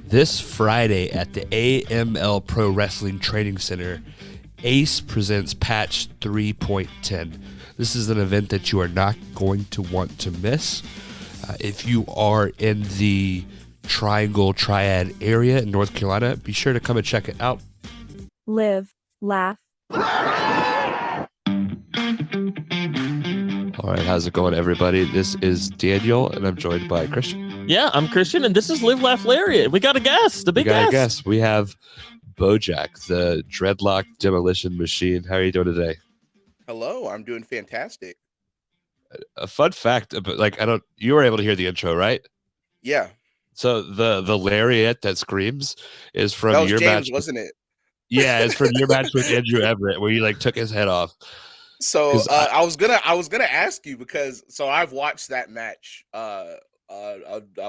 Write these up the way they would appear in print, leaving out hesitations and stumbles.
This Friday at the AML Pro Wrestling Training Center, ACE presents Patch 3.10. This is an event that you are not going to want to miss. If you are in the Triangle Triad area in North Carolina, be sure to come and check it out. Live, laugh. All right, how's it going, everybody? This is Daniel, and I'm joined by Christian. Yeah, I'm Christian, and this is Live, Laugh, Lariat. We got a guest, a big guest. We have Bojack, the Dreadlock Demolition Machine. How are you doing today? Hello, I'm doing fantastic. A fun fact, but you were able to hear the intro, right? Yeah. So the Lariat that screams is from that was your James, match, wasn't it? Yeah, it's from your match with Andrew Everett, where you took his head off. So I was gonna ask you because I've watched that match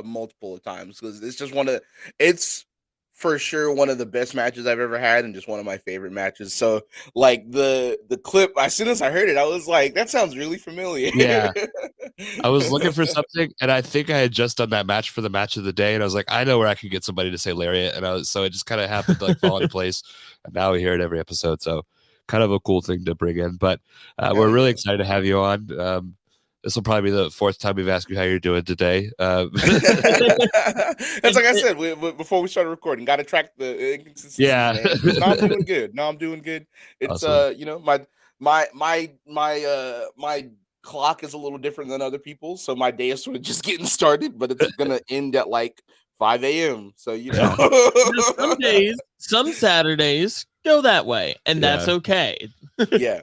multiple times because it's for sure one of the best matches I've ever had and just one of my favorite matches. So the clip, as soon as I heard it, I was like, that sounds really familiar. Yeah. I was looking for something, and I think I had just done that match for the match of the day, and I was like, I know where I could get somebody to say Lariat, and so it just kind of happened to fall into place, and now we hear it every episode. So kind of a cool thing to bring in, but we're really excited to have you on. This will probably be the fourth time we've asked you how you're doing today. That's like I said before we started recording. Got to track the inconsistency. Yeah, no, I'm doing good. It's awesome. My clock is a little different than other people's, so my day is sort of just getting started, but it's gonna end at 5 a.m. So some days, some Saturdays go that way, and that's okay. Yeah.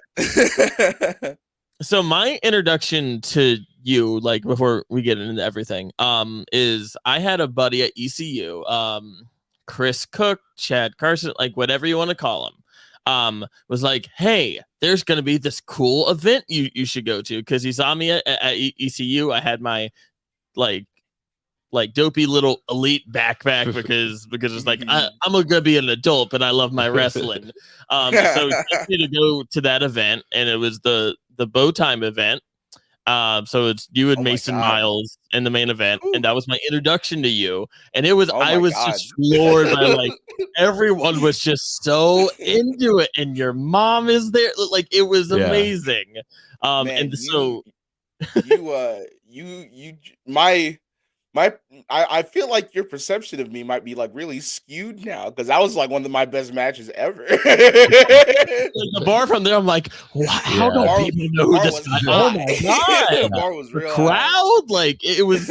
So my introduction to you, before we get into everything, is I had a buddy at ECU, Chris Cook, Chad Carson, whatever you want to call him, was like, hey, there's going to be this cool event you should go to, because he saw me at ECU. I had my dopey little elite backpack because it's I'm gonna be an adult, but I love my wrestling. So he asked me to go to that event, and it was the Bow Time event. So it's you and Mason Miles in the main event, and that was my introduction to you. And it was just floored by everyone was just so into it, and your mom is there. It was amazing. Man, and so I feel like your perception of me might be really skewed now, because that was one of my best matches ever. The bar from there, I'm like, how do people know who this guy? Oh my god, the bar was real crowd. High. It was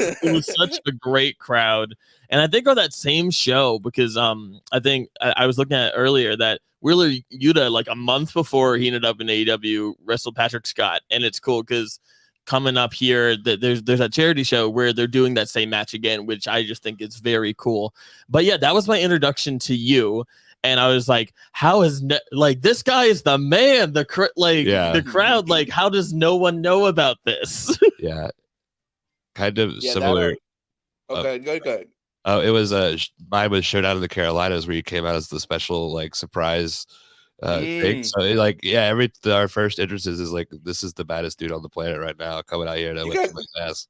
such a great crowd. And I think on that same show, because I think I was looking at earlier that Wheeler Yuta, a month before he ended up in AEW, wrestled Patrick Scott, and it's cool because coming up here, there's a charity show where they're doing that same match again, which I just think is very cool. But yeah, that was my introduction to you, and I was like, how is this guy is the man, the crowd, how does no one know about this? Yeah, kind of similar. Okay, good. Oh, it was mine was Showdown in the Carolinas, where you came out as the special surprise thing. So our first entrances is this is the baddest dude on the planet right now coming out here to whip somebody's ass.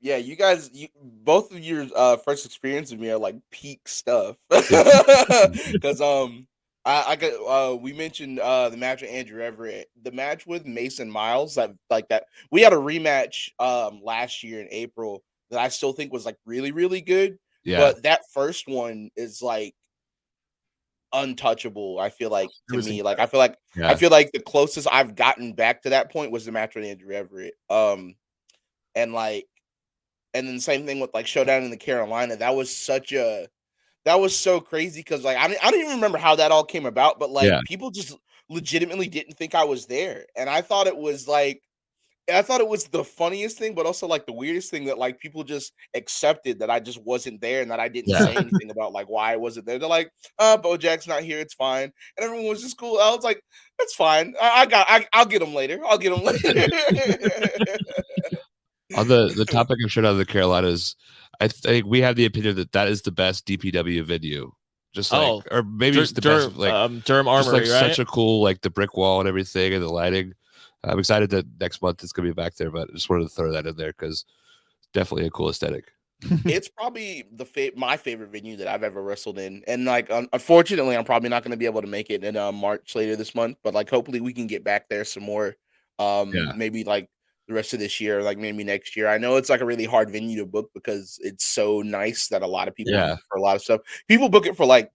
Yeah, you guys, both of your first experience with me are peak stuff. Because I got we mentioned the match with Andrew Everett, the match with Mason Miles, that we had a rematch last year in April that I still think was really, really good. Yeah, but that first one is untouchable. I feel like to me, I feel like the closest I've gotten back to that point was the match with Andrew Everett. And then same thing with Showdown in the Carolina. That was so crazy because I don't even remember how that all came about, but people just legitimately didn't think I was there, and I thought it was the funniest thing, but also the weirdest thing that people just accepted that I just wasn't there and that I didn't say anything about why I wasn't there. They're like, Bojack's not here, it's fine. And everyone was just cool. I was like, that's fine. I'll get him later. On the topic of Showdown in the Carolinas, I think we have the opinion that is the best DPW venue. Just or maybe it's the best Durham Armory, right? Such a cool the brick wall and everything and the lighting. I'm excited that next month it's going to be back there, but I just wanted to throw that in there because it's definitely a cool aesthetic. It's probably my favorite venue that I've ever wrestled in, and like unfortunately, I'm probably not going to be able to make it in March later this month. But like, hopefully, we can get back there some more. Yeah. Maybe like the rest of this year, like maybe next year. I know it's like a really hard venue to book because it's so nice that a lot of people use Yeah. it for a lot of stuff. People book it for like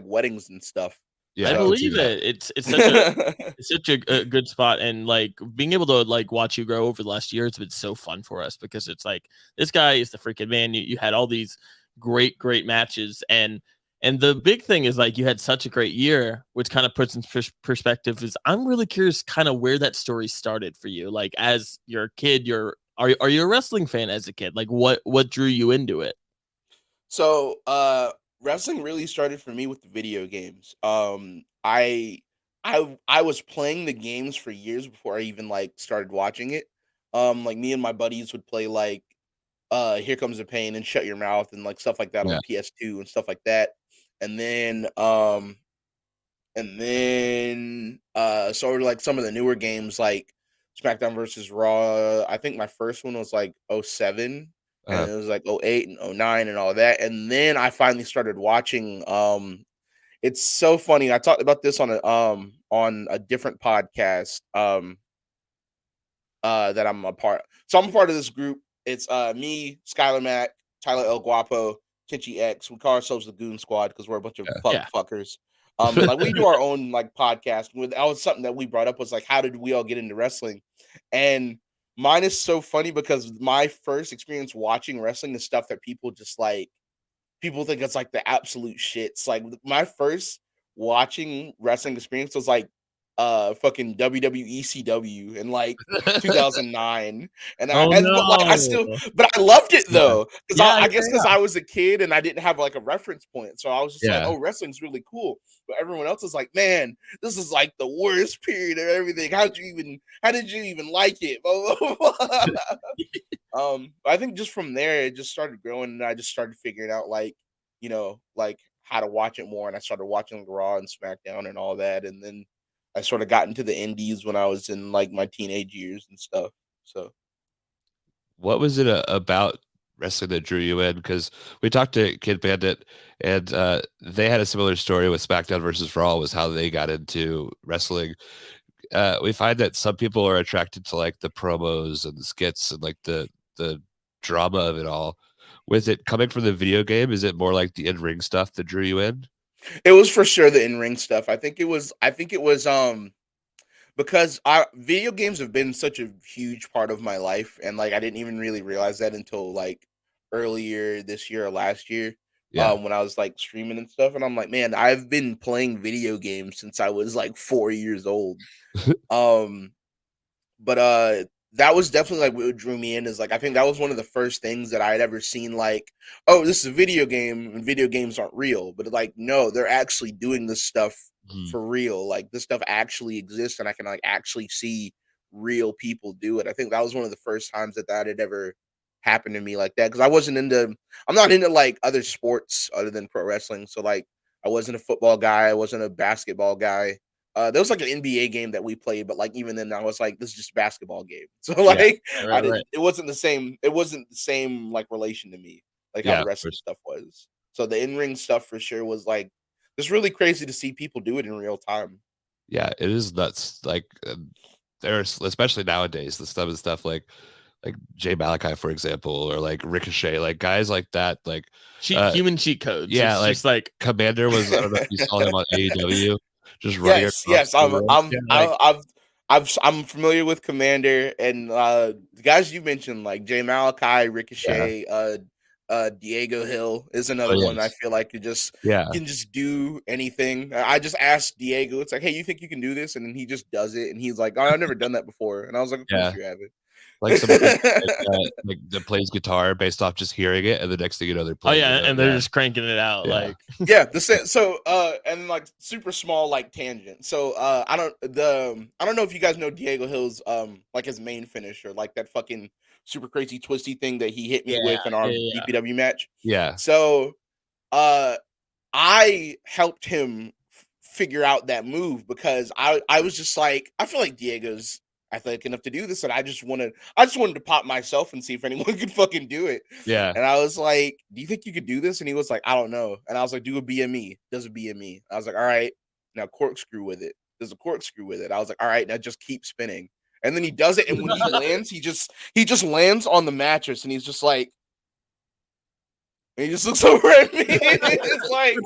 weddings and stuff. Yeah. I I can see believe that. it. It's such a good spot, and like being able to like watch you grow over the last year, it's been so fun for us because it's like this guy is the freaking man. You had all these great matches, and the big thing is like you had such a great year, which kind of puts in perspective. Is I'm really curious, kind of where that story started for you. Like as your kid, are you a wrestling fan as a kid? Like what drew you into it? So, wrestling really started for me with the video games. I was playing the games for years before I even like started watching it. Like me and my buddies would play like Here Comes the Pain and Shut Your Mouth and like stuff like that Yeah. on PS2 and stuff like that. And then sort of like some of the newer games like SmackDown versus Raw. I think my first one was like '07, and Uh, it was like '08 and '09 and all that. And then I finally started watching it's so funny. I talked about this on a different podcast that I'm a part. So I'm a part of this group. It's me, Skylar Mack, Tyler El Guapo, Kenchi X. We call ourselves the Goon Squad because we're a bunch of Yeah. fuckers. Like we do our own like podcast. That was something that we brought up was like, how did we all get into wrestling? And mine is so funny because my first experience watching wrestling is stuff that people just like people think it's like the absolute shits. Like my first watching wrestling experience was like fucking WWE CW in like 2009. And Oh but like no. but I loved it yeah. though. Because Yeah, I guess yeah, because I was a kid and I didn't have like a reference point. So I was just like, Yeah. oh, wrestling's really cool. But everyone else is like, man, this is like the worst period of everything. How did you even like it? Blah, blah, blah. I think just from there it just started growing and I just started figuring out like, like how to watch it more and I started watching like, Raw and SmackDown and all that and then I sort of got into the indies when I was in like my teenage years and stuff. So What was it about wrestling that drew you in? Because we talked to Kid Bandit, and they had a similar story with SmackDown versus Raw, was how they got into wrestling. We find that some people are attracted to like the promos and the skits and like the drama of it all. With it coming from the video game, is it more like the in-ring stuff that drew you in? it was for sure the in-ring stuff. I think it was because video games have been such a huge part of my life and like I didn't even really realize that until like earlier this year or last year Yeah. when I was like streaming and stuff and I'm like, man, I've been playing video games since I was like 4 years old. Um But that was definitely like what drew me in is like I think that was one of the first things that I had ever seen like, oh, this is a video game and video games aren't real. But like, no, they're actually doing this stuff Mhm. for real. Like this stuff actually exists and I can like actually see real people do it. I think that was one of the first times that had ever happened to me like that. Cause I'm not into like other sports other than pro wrestling. So like I wasn't a football guy, I wasn't a basketball guy. There was like an NBA game that we played, but like even then I was like, this is just a basketball game. So yeah. like I Right. didn't it wasn't the same like relation to me, like how Yeah, the of wrestling course. stuff was. So the in-ring stuff for sure was like it's really crazy to see people do it in real time. Yeah, it is nuts. Like there's especially nowadays the stuff like Jay Malachi, for example, or like Ricochet, like guys like that, like Human cheat codes. yeah, It's like just like Commander was, I don't know if you saw him on AEW, just running Yes, across yes, the room. Yeah, like I'm familiar with Commander and the guys you mentioned like Jay Malachi, yeah. Ricochet, Diego Hill is Oh another one I yes. feel like Yeah. can just do anything. I just asked Diego, it's like, hey, you think you can do this? And then he just does it, and he's like, oh, I've never done that before, and I was like, of course Yeah. you haven't. Like somebody like that plays guitar based off just hearing it, and the next thing you know, they're oh playing yeah, the note. and they're Yeah. just cranking it out Yeah. like Yeah, the same. So, and like super small, like tangent. So, I don't know if you guys know Diego Hill's, like his main finisher, like that fucking super crazy twisty thing that he hit me yeah, with in our yeah. DPW match. Yeah. So, uh, I helped him figure out that move because I was just like, I feel like Diego's athletic enough to do this, and I just wanted to pop myself and see if anyone could fucking do it. Yeah. And I was like, "Do you think you could do this?" And he was like, "I don't know." And I was like, "Do a BME." Does a BME. I was like, "All right, now corkscrew with it." Does a corkscrew with it. I was like, "All right, now just keep spinning." And then he does it, and when he lands, he just lands on the mattress, and he's just like, and he just looks over at me. It's like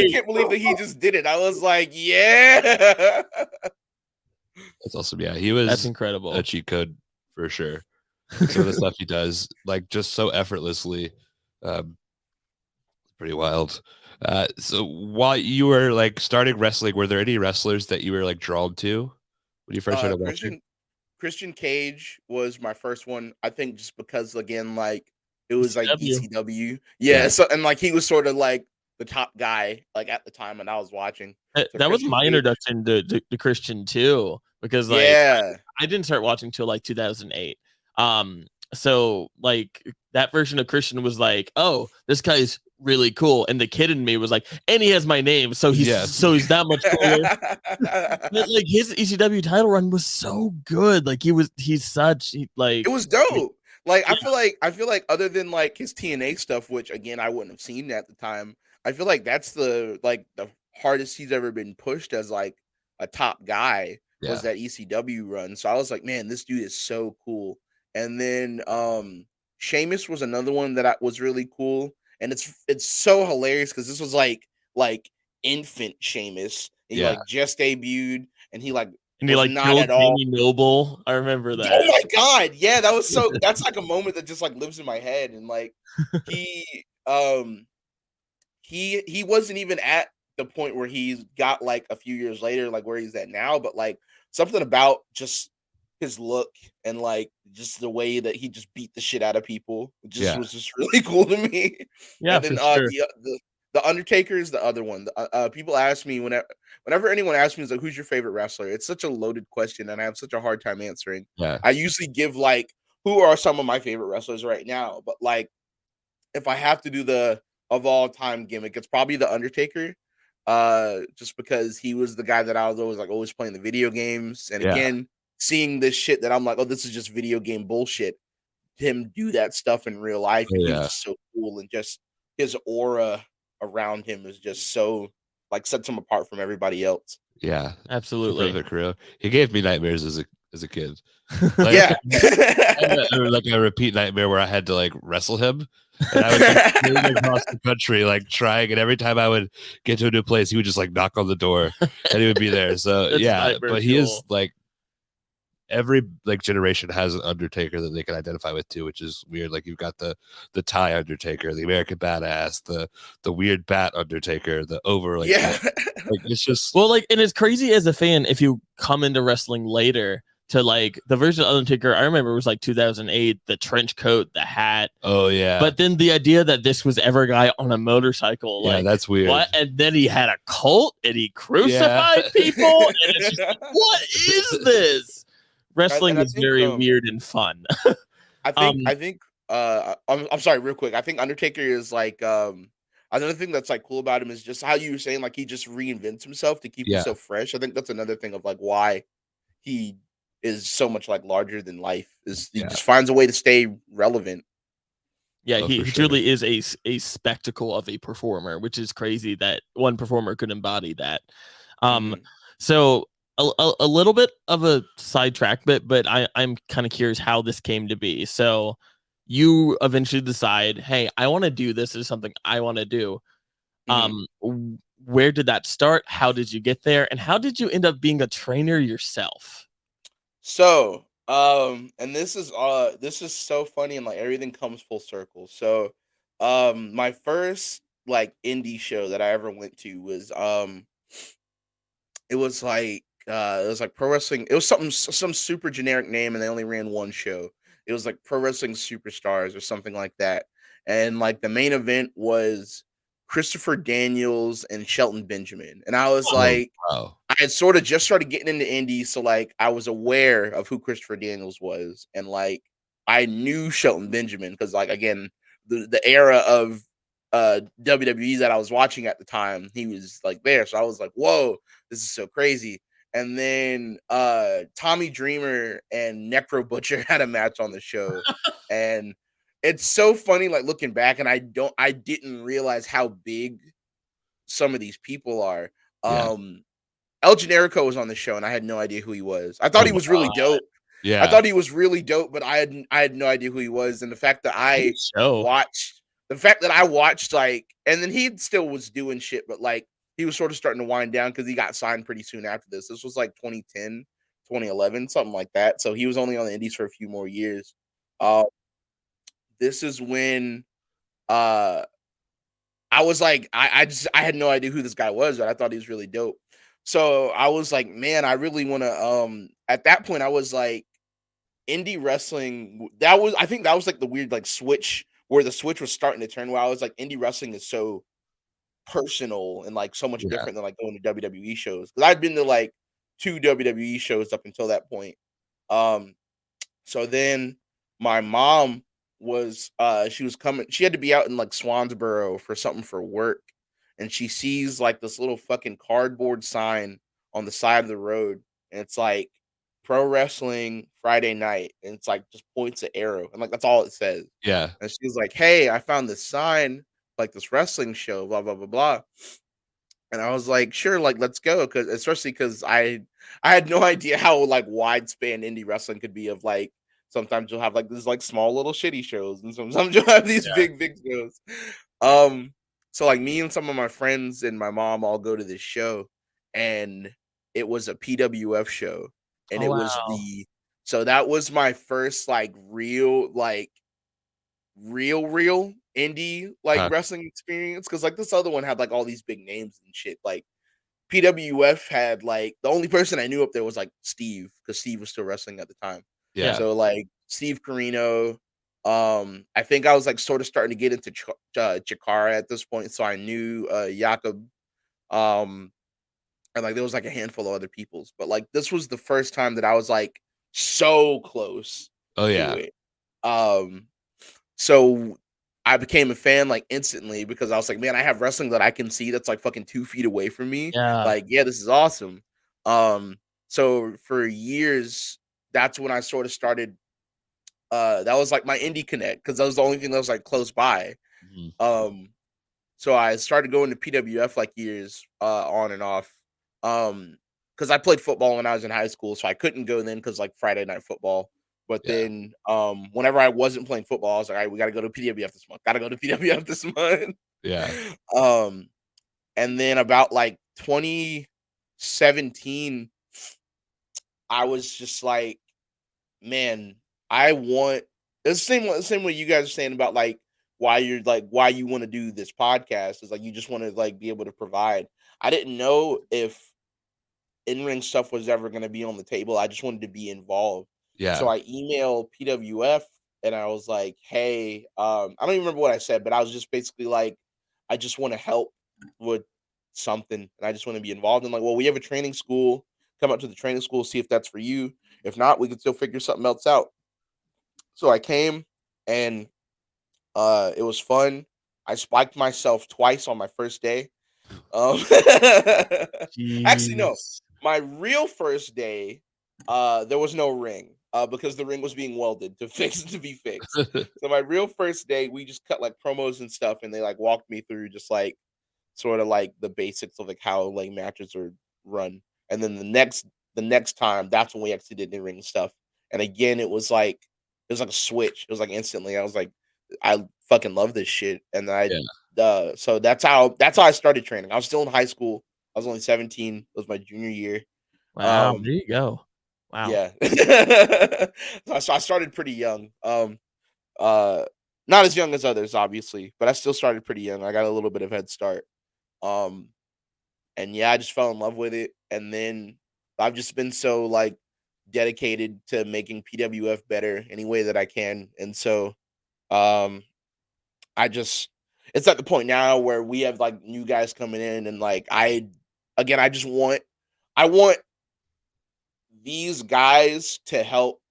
he can't believe that he just did it. I was like, "Yeah." That's awesome. Yeah, he was That's incredible. a cheat code for sure. Some of the stuff he does, like just so effortlessly, pretty wild. So while you were like starting wrestling, were there any wrestlers that you were like drawn to when you first started watching? Christian Cage was my first one. I think just because again, like it was like ECW. ECW. Yeah. So and like he was sort of like the top guy like at the time when I was watching. So That was Christian my Cage. introduction to Christian too, because like Yeah. I didn't start watching till like 2008. So like that version of Christian was like, oh, this guy's really cool, and the kid in me was like, and he has my name, so he's that much cooler. But like his ECW title run was so good. Like it was dope. Like I feel like other than like his TNA stuff, which again I wouldn't have seen at the time, I feel like that's the hardest he's ever been pushed as like a top guy was that ECW run. So I was like, man, this dude is so cool. And then Sheamus was another one that was really cool. And it's so hilarious because this was like infant Sheamus. And he like just debuted and he like and he like not killed at all. Jamie Noble. I remember that. Oh my god, yeah, that was so. That's like a moment that just like lives in my head, and like he wasn't even at the point where he's got like a few years later, like where he's at now, but like something about just his look and like just the way that he just beat the shit out of people just was just really cool to me. Yeah, and then for sure. the Undertaker is the other one. People ask me whenever anyone asks me, is like, who's your favorite wrestler? It's such a loaded question, and I have such a hard time answering. Yeah. I usually give like, who are some of my favorite wrestlers right now? But like, if I have to do the of all time gimmick, it's probably the Undertaker. Just because he was the guy that I was always playing the video games, and again, seeing this shit that I'm like, oh, this is just video game bullshit. Him do that stuff in real life, and he was just so cool, and just his aura around him is just so like sets him apart from everybody else. Yeah, absolutely. Perfect career. He gave me nightmares as a kid. Like, yeah, like a repeat nightmare where I had to like wrestle him, and I would going across the country like trying, and every time I would get to a new place, he would just like knock on the door, and he would be there. So yeah, but he is like every like generation has an Undertaker that they can identify with too, which is weird. Like you've got the Thai Undertaker, the American Badass, the weird Bat Undertaker, the over like like it's just like, and it's crazy as a fan if you come into wrestling later to like the version of Undertaker I remember was like 2008, the trench coat, the hat. Oh yeah. But then the idea that this was ever a guy on a motorcycle, like that's weird. What? And then he had a cult and he crucified people, and it's just like, what is this? Wrestling is very weird and fun. I think I'm sorry, real quick. I think Undertaker is like another thing that's like cool about him is just how you were saying, like he just reinvents himself to keep himself fresh. I think that's another thing of like why he is so much like larger than life. Is he just finds a way to stay relevant. Yeah, he truly is a spectacle of a performer, which is crazy that one performer could embody that. So a little bit of a sidetrack bit, but I'm kind of curious how this came to be. So you eventually decide, hey, I want to do this as something I want to do. Where did that start? How did you get there? And how did you end up being a trainer yourself? So, and this is so funny, and like everything comes full circle. So, my first like indie show that I ever went to was it was like Pro Wrestling. It was some super generic name, and they only ran one show. It was like Pro Wrestling Superstars or something like that. And like the main event was Christopher Daniels and Shelton Benjamin. And I was like, I had sort of just started getting into indies, so like I was aware of who Christopher Daniels was, and like I knew Shelton Benjamin because like again the era of WWE that I was watching at the time, he was like there. So I was like, whoa, this is so crazy. And then Tommy Dreamer and Necro Butcher had a match on the show. And it's so funny, like looking back, and I didn't realize how big some of these people are. Yeah. El Generico was on the show, and I had no idea who he was. I thought Oh he my was really God. dope. I Yeah. thought he was really dope, but I had no idea who he was. And the fact that I show. watched like, and then he still was doing shit, but like he was sort of starting to wind down because he got signed pretty soon after this. This was like 2010, 2011, something like that. So he was only on the indies for a few more years. This is when uh I was like, I had no idea who this guy was, but I thought he was really dope. So I was like, man, I really want to. At that point, I was like, indie wrestling. I think that was like the weird like switch where the switch was starting to turn. Where I was like, indie wrestling is so personal and like so much Yeah. different than like going to WWE shows. Because I'd been to like 2 WWE shows up until that point. Um, so then my mom was she was coming, she had to be out in like Swansboro for something for work, and she sees like this little fucking cardboard sign on the side of the road, and it's like pro wrestling Friday night, and it's like just points an arrow, and like that's all it says. Yeah. And she was like, "Hey, I found this sign, like this wrestling show, blah blah blah blah." And I was like, "Sure, like let's go," because especially because I had no idea how like widespan indie wrestling could be. Of like sometimes you'll have like these like small little shitty shows, and sometimes you'll have these Yeah. big shows. Um, so like me and some of my friends and my mom all go to this show, and it was a PWF show, and Oh, it was wow. so that was my first like real indie like Huh. wrestling experience, because like this other one had like all these big names and shit. Like PWF had like the only person I knew up there was like Steve, because Steve was still wrestling at the time. Yeah. So like Steve Carino. I think I was like sort of starting to get into Chikara at this point, so I knew Jakob. Um, and like there was like a handful of other peoples, but like this was the first time that I was like so close Oh to yeah. it. Um, so I became a fan like instantly, because I was like, man, I have wrestling that I can see that's like fucking 2 feet away from me. Yeah. Like, yeah, this is awesome. So for years, that's when I sort of started. That was like my indie connect, because that was the only thing that was like close by. Mhm. So I started going to PWF like years on and off. Because I played football when I was in high school, so I couldn't go then because like Friday night football. But Yeah. then whenever I wasn't playing football, I was like, all right, we gotta go to PWF this month. Gotta go to PWF this month. Yeah. Um, and then about like 2017, I was just like, man, I want it's the same way you guys are saying about like why you want to do this podcast is like you just want to like be able to provide. I didn't know if in-ring stuff was ever going to be on the table. I just wanted to be involved. So Yeah. I emailed PWF, and I was like, "Hey, I don't even remember what I said, but I was just basically like, I just want to help with something, and I just want to be involved." And like, well, we have a training school. Come out to the training school, see if that's for you. If not, we can still figure something else out. So I came, and it was fun. I spiked myself twice on my first day. Um, actually, no. Jeez. My real first day, there was no ring, because the ring was being welded to be fixed. So my real first day, we just cut like promos and stuff, and they like walked me through just like sort of like the basics of like how like matches are run. And then the next time, that's when we actually did the ring stuff. And again, it was like a switch. It was like instantly. I was like, I fucking love this shit. And Yeah. so that's how I started training. I was still in high school. I was only 17. It was my junior year. Wow. There you go. Wow. Yeah. So I started pretty young. Uh, not as young as others, obviously, but I still started pretty young. I got a little bit of head start. Um, and yeah, I just fell in love with it. And then I've just been so like dedicated to making PWF better any way that I can. And so, um, I just it's at the point now where we have like new guys coming in, and like I just I want these guys to help.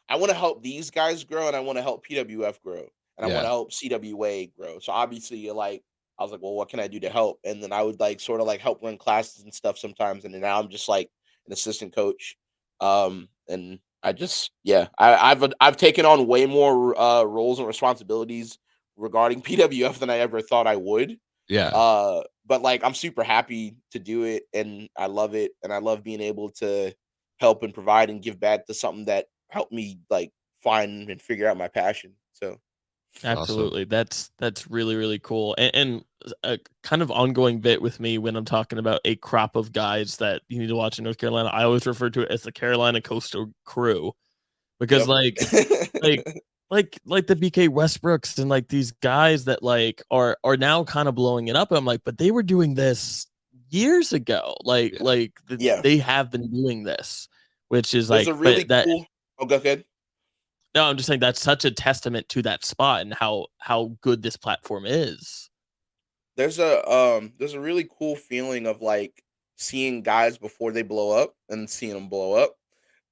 I want to help these guys grow, and I want to help PWF grow, and I want Yeah. to help CWA grow. So obviously, like I was like, well, what can I do to help? And then I would like sort of like help run classes and stuff sometimes. And then now I'm just like an assistant coach. And I just, yeah, I've taken on way more roles and responsibilities regarding PWF than I ever thought I would. Yeah. But like I'm super happy to do it, and I love it, and I love being able to help and provide and give back to something that helped me like find and figure out my passion. So Absolutely. That's really, really cool. And a kind of ongoing bit with me when I'm talking about a crop of guys that you need to watch in North Carolina, I always refer to it as the Carolina Coastal Crew. Because like like the BK Westbrooks and like these guys that like are now kind of blowing it up. And I'm like, but they were doing this years ago. Yeah. They have been doing this, which is There's like, a really but that cool. Oh, go ahead. no, I'm just saying that's such a testament to that spot and how good this platform is. There's a really cool feeling of like seeing guys before they blow up and seeing them blow up.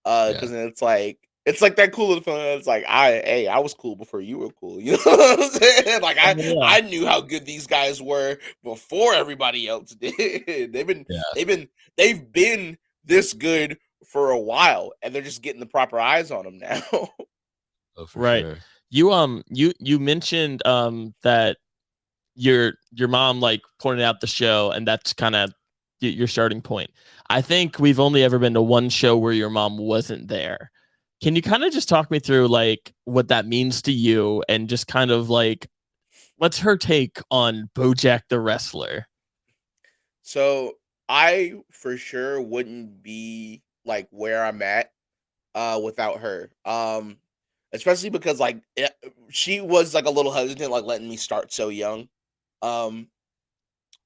Yeah. Because then it's like that cool little feeling. It's like I was cool before you were cool. You know what I'm saying? Like Yeah. I knew how good these guys were before everybody else did. They've been this good for a while, and they're just getting the proper eyes on them now. Oh, for Right. sure. You mentioned that your mom like pointed out the show, and that's kind of your starting point. I think we've only ever been to one show where your mom wasn't there. Can you kind of just talk me through like what that means to you, and just kind of like what's her take on Bojack the wrestler? So I for sure wouldn't be like where I'm at without her. Especially because like she was like a little hesitant like letting me start so young. Um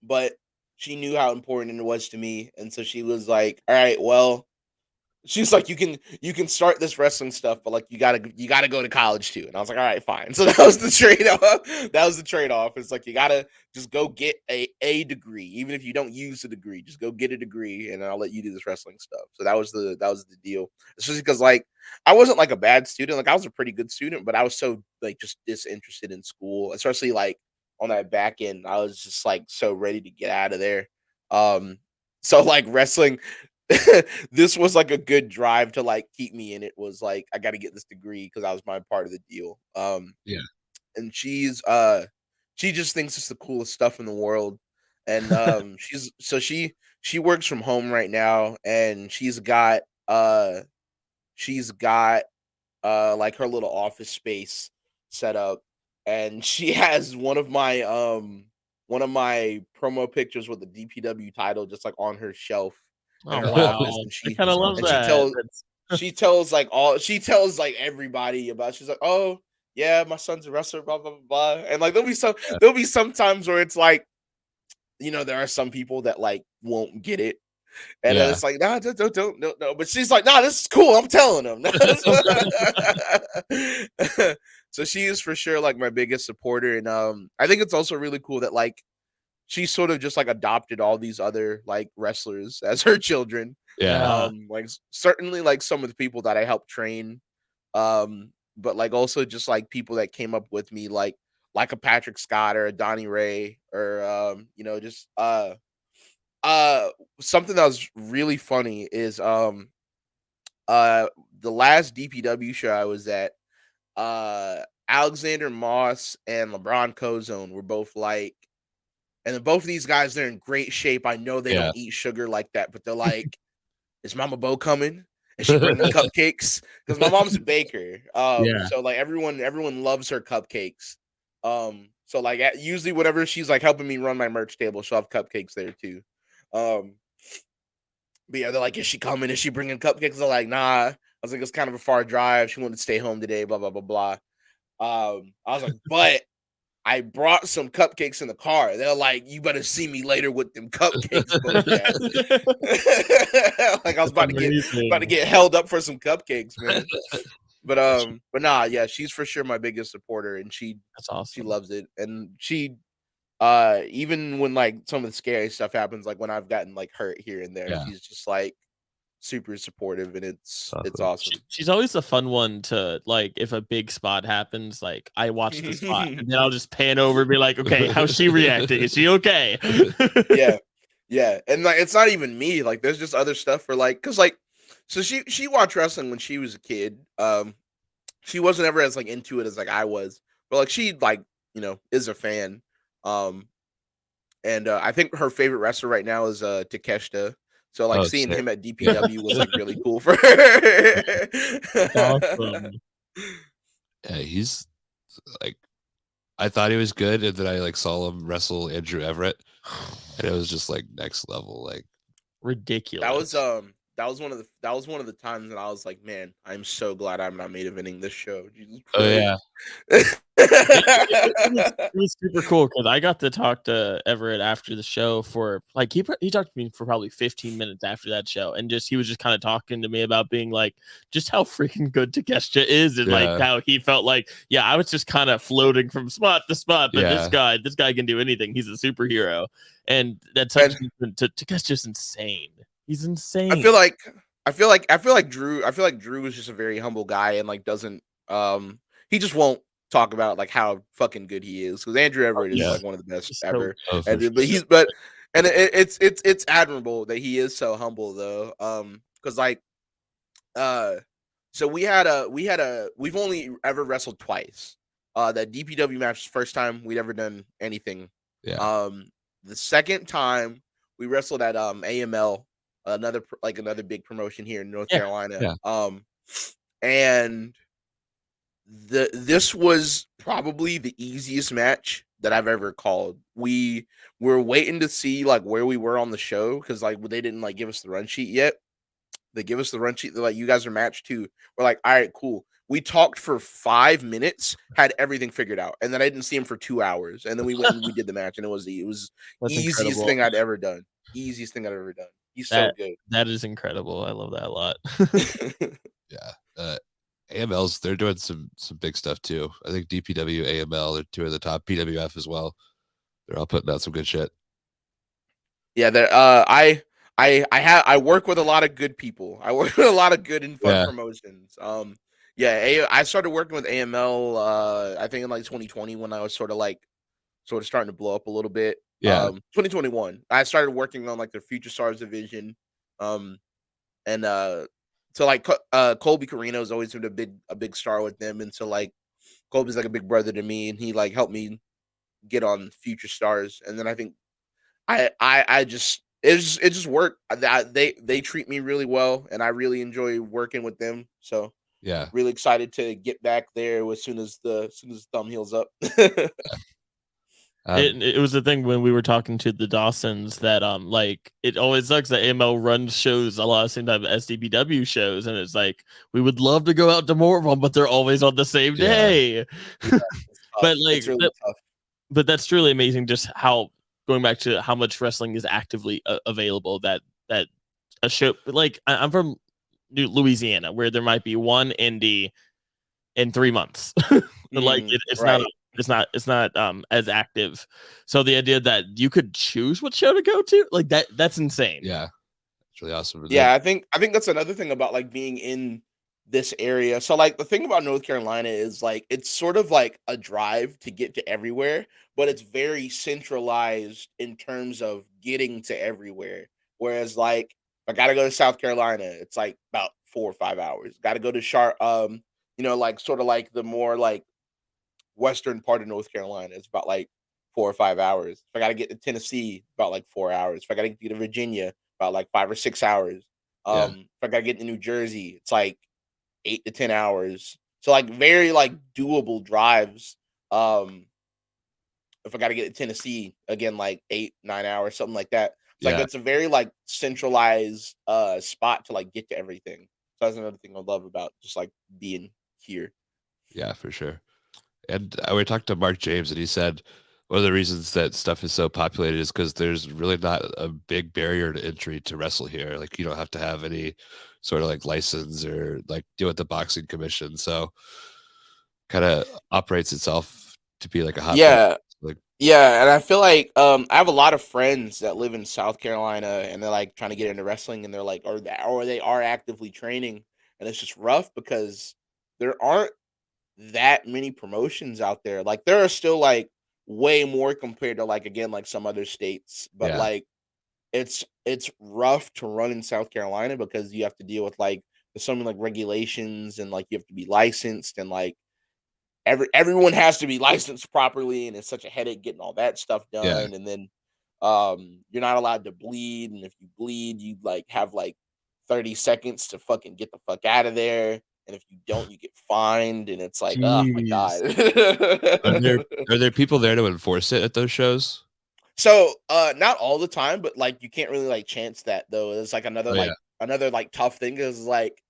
but she knew how important it was to me, and so she was like, "All right, well, she's like, you can start this wrestling stuff, but like you gotta go to college too." And I was like, all right, fine. So that was the trade off. That was the trade off. It's like you gotta just go get a degree, even if you don't use the degree, just go get a degree, and I'll let you do this wrestling stuff. So that was the deal. Especially because like I wasn't like a bad student, like I was a pretty good student, but I was so like just disinterested in school, especially like on that back end. I was just like so ready to get out of there. So like wrestling this was like a good drive to like keep me in it. Was like I got to get this degree because I was my part of the deal. Yeah. And she just thinks it's the coolest stuff in the world. And she works from home right now, and she's got like her little office space set up, and she has one of my promo pictures with the DPW title just like on her shelf in Oh her wow, office. And I kind of love she that. she tells like everybody about. She's like, oh yeah, my son's a wrestler, blah blah blah blah. And like there'll be some times where it's like, you know, there are some people that like won't get it, and then Yeah. it's like, nah, don't, no. But she's like, nah, this is cool. I'm telling them. So she is for sure like my biggest supporter, and I think it's also really cool that like she sort of just like adopted all these other like wrestlers as her children. Yeah. Like certainly like some of the people that I helped train, but like also just like people that came up with me, like a Patrick Scott or a Donnie Ray, or you know, just uh something that was really funny is the last DPW show I was at, Alexander Moss and LeBron Cozone were both like, and then both of these guys, they're in great shape. I know they Yeah. don't eat sugar like that, but they're like, is Mama Bo coming? Is she bringing cupcakes? Because my mom's a baker. Yeah. So like everyone loves her cupcakes. So like usually whenever she's like helping me run my merch table, she'll have cupcakes there too. Um, but yeah, they're like, is she coming? Is she bringing cupcakes? They're like, nah. I was like, it's kind of a far drive. She wanted to stay home today. Blah blah blah blah. I was like, but I brought some cupcakes in the car. They're like, you better see me later with them cupcakes, Bojack. Like I was about to get held up for some cupcakes, man. But nah, yeah, she's for sure my biggest supporter, and That's awesome. she loves it. And she even when like some of the scary stuff happens, like when I've gotten like hurt here and there, Yeah. she's just like super supportive, and it's Awesome. awesome. She's always a fun one to like. If a big spot happens, like I watch the spot and then I'll just pan over and be like, okay, how's she reacting? Is she okay? Yeah, and like it's not even me. Like there's just other stuff for like, cause like, so she watched wrestling when she was a kid. She wasn't ever as like into it as like I was, but like she like is a fan. And I think her favorite wrestler right now is Takeshita. So like seeing sick. him at DPW was like really cool for her. Awesome. Yeah, he's like, I thought he was good, and then I like saw him wrestle Andrew Everett, and it was just like next level, like Ridiculous. That was one of the times that I was like, man, I'm so glad I'm not main eventing this show. Jesus oh Christ. yeah, It was super cool because I got to talk to Everett after the show for like he talked to me for probably 15 minutes after that show, and just he was just kind of talking to me about being like just how freaking good Takeshita is, and like how he felt like I was just kind of floating from spot to spot, but this guy can do anything. He's a superhero, and that touched me. Takeshita's insane. He's insane. I feel like Drew is just a very humble guy and like doesn't he just won't talk about like how fucking good he is, because Andrew Everett is like one of the best ever. And it's admirable that he is so humble though. Because like so we've only ever wrestled twice. That DPW match was the first time we'd ever done anything. The second time we wrestled at AML, another big promotion here in North Carolina. And this was probably the easiest match that I've ever called. We were waiting to see like where we were on the show, because like they didn't like give us the run sheet yet. They give us the run sheet. They're like, you guys are matched too. We're like, all right, cool. We talked for 5 minutes, had everything figured out, and then I didn't see him for 2 hours. And then we went and we did the match, and it was the easiest incredible. thing I'd ever done. Easiest thing I'd ever done. He's so good. That is incredible. I love that a lot. AML's, they're doing some big stuff too. I think DPW, AML, they're two of the top. PWF as well. They're all putting out some good shit. Yeah, I work with a lot of good people. I work with a lot of good and fun promotions. I started working with AML I think in like 2020, when I was sort of starting to blow up a little bit. 2021. I started working on like their Future Stars division. So like Colby Carino has always been a big star with them, and so like Colby's like a big brother to me, and he like helped me get on Future Stars. And then I think it just worked. They treat me really well, and I really enjoy working with them. So really excited to get back there as soon as the thumb heals up. It was the thing when we were talking to the Dawsons that like it always sucks that AML runs shows a lot of the same time as SDPW shows, and it's like we would love to go out to more of them, but they're always on the same day. But like it's really tough. But that's truly amazing, just how going back to how much wrestling is actively available, that a show like I'm from Louisiana, where there might be one indie in 3 months. Like it's not as active. So the idea that you could choose what show to go to, like that's insane. Yeah, it's really awesome. Yeah, I think that's another thing about like being in this area. So like the thing about North Carolina is like it's sort of like a drive to get to everywhere, but it's very centralized in terms of getting to everywhere. Whereas like if I gotta go to South Carolina, it's like about 4 or 5 hours. Gotta go to like sort of like the more like western part of North Carolina, it's about like 4 or 5 hours. If I got to get to Tennessee, about like 4 hours. If I got to get to Virginia, about like 5 or 6 hours. If I got to get to New Jersey, it's like 8 to 10 hours. So like very like doable drives. If I got to get to Tennessee, again, like 8, 9 hours, something like that. It's like it's a very like centralized spot to like get to everything. So that's another thing I love about just like being here. Yeah, for sure. And we talked to Mark James, and he said one of the reasons that stuff is so populated is because there's really not a big barrier to entry to wrestle here. Like you don't have to have any sort of like license or like deal with the boxing commission. So kind of operates itself to be like a hot Yeah. like Yeah, and I feel like I have a lot of friends that live in South Carolina, and they're like trying to get into wrestling, and they're like, or they are actively training, and it's just rough because there aren't that many promotions out there. Like there are still like way more compared to like again like some other states, but Yeah. like it's rough to run in South Carolina because you have to deal with like there's so many like regulations and like you have to be licensed and like everyone has to be licensed properly and it's such a headache getting all that stuff Yeah. done and then you're not allowed to bleed and if you bleed you like have like 30 seconds to fucking get the fuck out of there and if you don't you get fined and it's like oh my Jeez. Are there god. are there people there to enforce it at those shows? So, not all the time, but, like, you can't really, like, chance that, though. It's, like, Oh, yeah. another, like, tough thing is, like,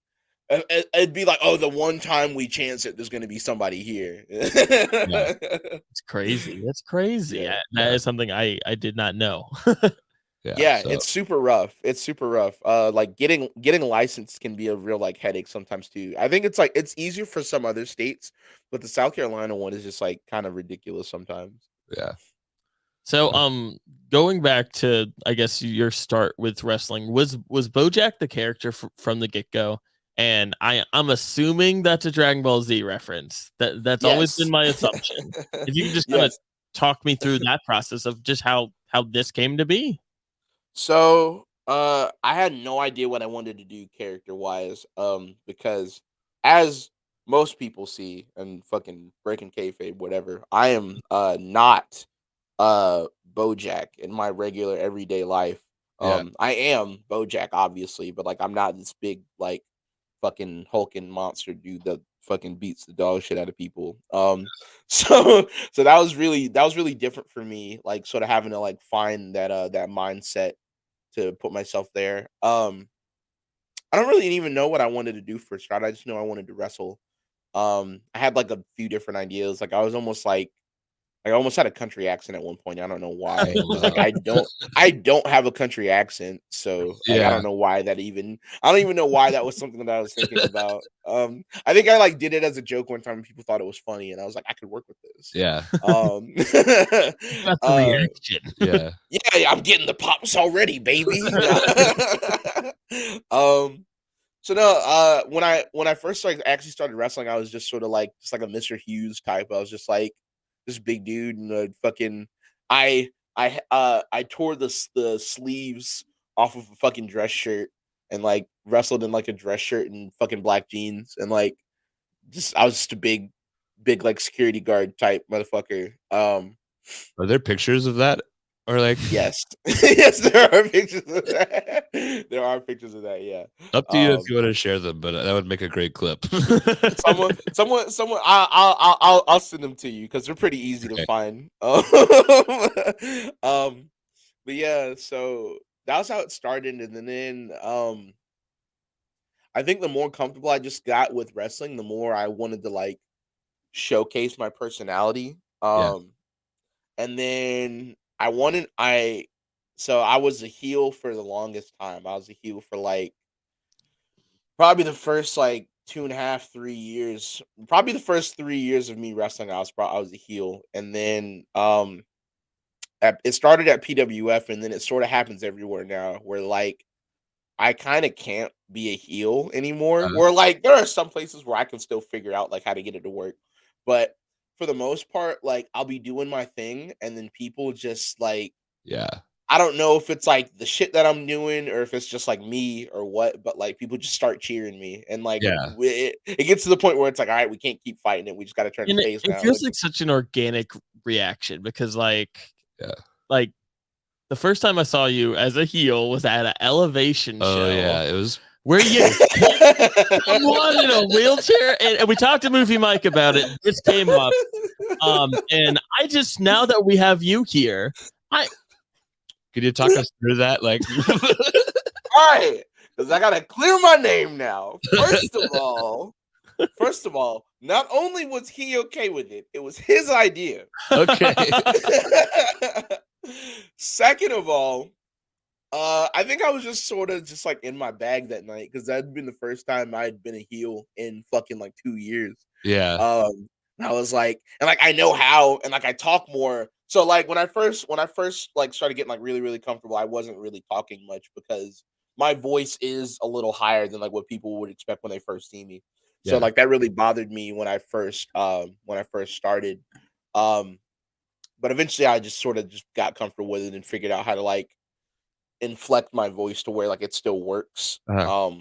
it'd be like, "Oh, the one time we chance it, there's gonna be somebody here." Yeah. It's crazy. That's crazy. Yeah. That Yeah. is something I did not know. Yeah. Yeah, So it's super rough. It's super rough. Like, getting licensed can be a real, like, headache sometimes, too. I think it's, like it's easier for some other states, but the South Carolina one is just, like, kinda ridiculous sometimes. yeah. So, going back to I guess your start with wrestling, was Bojack the character from the get go? And I'm assuming that's a Dragon Ball Z reference. That's always been Yes. my assumption. If you can just kind of Yes. talk me through that process of just how this came to be. So, I had no idea what I wanted to do character wise, because as most people see and fucking breaking kayfabe, whatever, I am not Bojack in my regular everyday life. Yeah. I am Bojack, obviously, but like I'm not this big like fucking hulking monster dude that fucking beats the dog shit out of people. So that was really different for me, like sort of having to like find that mindset to put myself there. I don't really even know what I wanted to do for a start. I just know I wanted to wrestle. I had like a few different ideas. Like I almost had a country accent at one point. I don't know why. Oh, Because like wow. I don't have a country accent. So like I Yeah. don't know why that even I don't even know why that was something that I was thinking about. I think I like did it as a joke one time and people thought it was funny and I was like, I could work with this. Yeah. Um Got the uh reaction. Yeah. yeah, I'm getting the pops already, baby. um so no, when I first like actually started wrestling, I was just sort of like just like a Mr. Hughes type. I was just like this big dude and fucking I tore the sleeves off of a fucking dress shirt and like wrestled in like a dress shirt and fucking black jeans and like just I was just a big like security guard type motherfucker. Are there pictures of that? Or like Yes. Yes, there are pictures of that. There are pictures of that, yeah. up to you if Um you want to share them, but that would make a great clip. someone I'll send them to you because they're pretty easy to Okay. find. But yeah, so that was how it started, and then I think the more comfortable I just got with wrestling, the more I wanted to like showcase my personality. Yeah. And then I wanted I so I was a heel for the longest time. I was a heel for like probably the first like 2.5, 3 years. Probably the first 3 years of me wrestling, I was a heel, and then it started at PWF, and then it sort of happens everywhere now, where like I kind of can't be a heel anymore. Uh, Where like there are some places where I can still figure out like how to get it to work, but for the most part, like I'll be doing my thing, and then people just like yeah. I don't know if it's like the shit that I'm doing or if it's just like me or what, but like people just start cheering me, and like Yeah. it gets to the point where it's like, all right, we can't keep fighting it. We just got to turn the And face it now. feels like such an organic reaction because Yeah. like the first time I saw you as a heel was at an elevation Oh, show yeah. It was where you someone in a wheelchair and we talked to Movie Mike about it. This came up. And I just now that we have you here, I Could you talk us through that? Like All right, because I gotta clear my name now. First of all, not only was he okay with it, it was his idea. okay. Second of all, I think I was just sort of just like in my bag that night because that'd been the first time I'd been a heel in fucking like 2 years. Yeah. And I was like, and like I know how, and like I talk more So like when I first like started getting like really really comfortable, I wasn't really talking much because my voice is a little higher than like what people would expect when they first see me. So Yeah. like that really bothered me when I first started. Um but eventually I just sort of just got comfortable with it and figured out how to like inflect my voice to where like it still works. Uh-huh.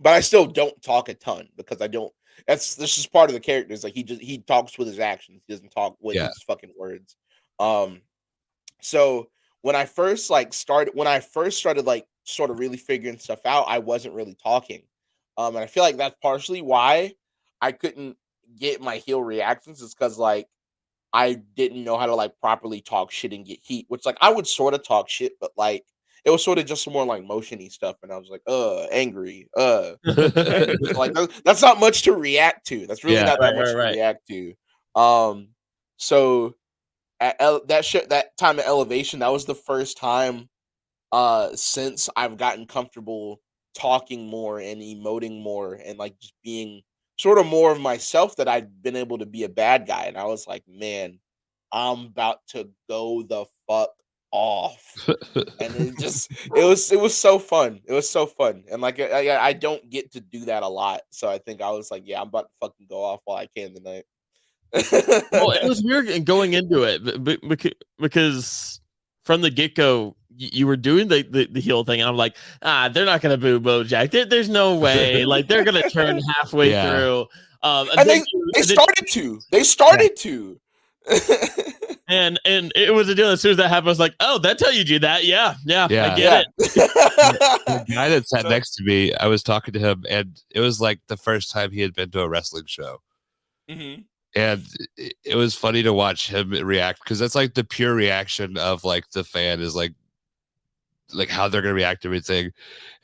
But I still don't talk a ton because I don't. This is part of the character. Is like he talks with his actions. He doesn't talk with Yeah. his fucking words. Um, so when I first started like sort of really figuring stuff out, I wasn't really talking. And I feel like that's partially why I couldn't get my heel reactions. Is because like I didn't know how to like properly talk shit and get heat, which like I would sort of talk shit, but like it was sort of just more like motiony stuff, and I was like, angry, angry. So, like that's not much to react to. That's really Yeah. not that Right, much right, to right. react to. So that time at Elevation, that was the first time since I've gotten comfortable talking more and emoting more and like just being sort of more of myself that I'd been able to be a bad guy. And I was like, man, I'm about to go the fuck off. And it was so fun. It was so fun. And like I don't get to do that a lot. So I think I was like, yeah, I'm about to fucking go off while I can tonight. Well, it was weird going into it because from the get go, you were doing the heel thing, and I'm like, they're not gonna boo Bojack. There's no way. Like they're gonna turn halfway Yeah. through. And they started to. They started to. And it was a deal. As soon as that happened, I was like, "Oh, that's how you do that." Yeah, Yeah. I get it. The guy that sat So- next to me, I was talking to him, and it was like the first time he had been to a wrestling show. Mhm. And it was funny to watch him react because that's like the pure reaction of like the fan is like how they're gonna react to everything.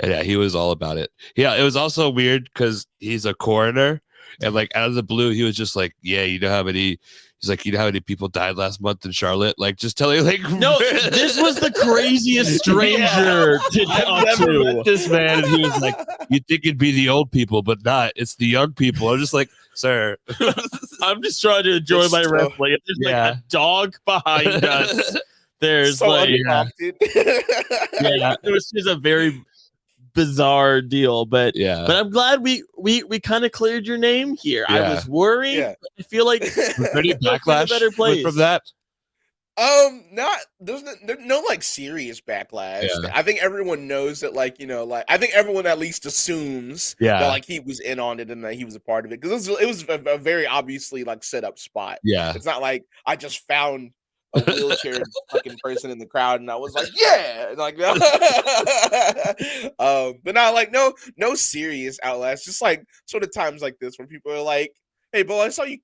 And yeah, he was all about it. Yeah, it was also weird because he's a coroner, and like out of the blue, he was just like, "Yeah, you know how many." He's like, "You know how many people died last month in Charlotte?" Like, just telling like, No, this was the craziest stranger to I've talk never to. met this man, and he was like, "You think it'd be the old people, but not. It's the young people." I'm just like, "Sir." I'm just trying to enjoy It's my so- wrestling. If there's like a dog behind us. There's so like, unprompted. yeah, it was just a very bizarre deal, but Yeah. I'm glad we kind of cleared your name here. I Yeah. was worried. Yeah. But I feel like Was there any it's in a backlash better place. from that? Not there's no like serious backlash. Yeah. I think everyone knows that, like, you know, like I think everyone at least assumes Yeah. that like he was in on it and that he was a part of it because it was a very obviously like set up spot. Yeah. It's not like I just found a wheelchair fucking person in the crowd and I was like, yeah, like, but not like no serious outlast. Just like sort of times like this where people are like, "Hey, Bo, I saw you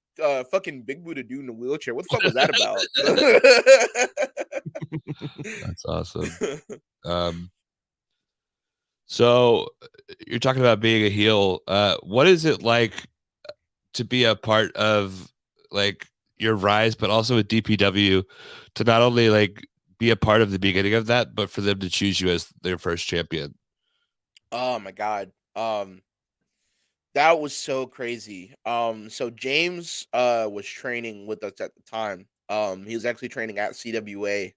fucking big booty dude in a wheelchair. What the fuck was that about?" That's awesome. So you're talking about being a heel. What is it like to be a part of like your rise, but also with DPW to not only like be a part of the beginning of that, but for them to choose you as their first champion? Oh my god. That was so crazy. So James was training with us at the time. He was actually training at CWA.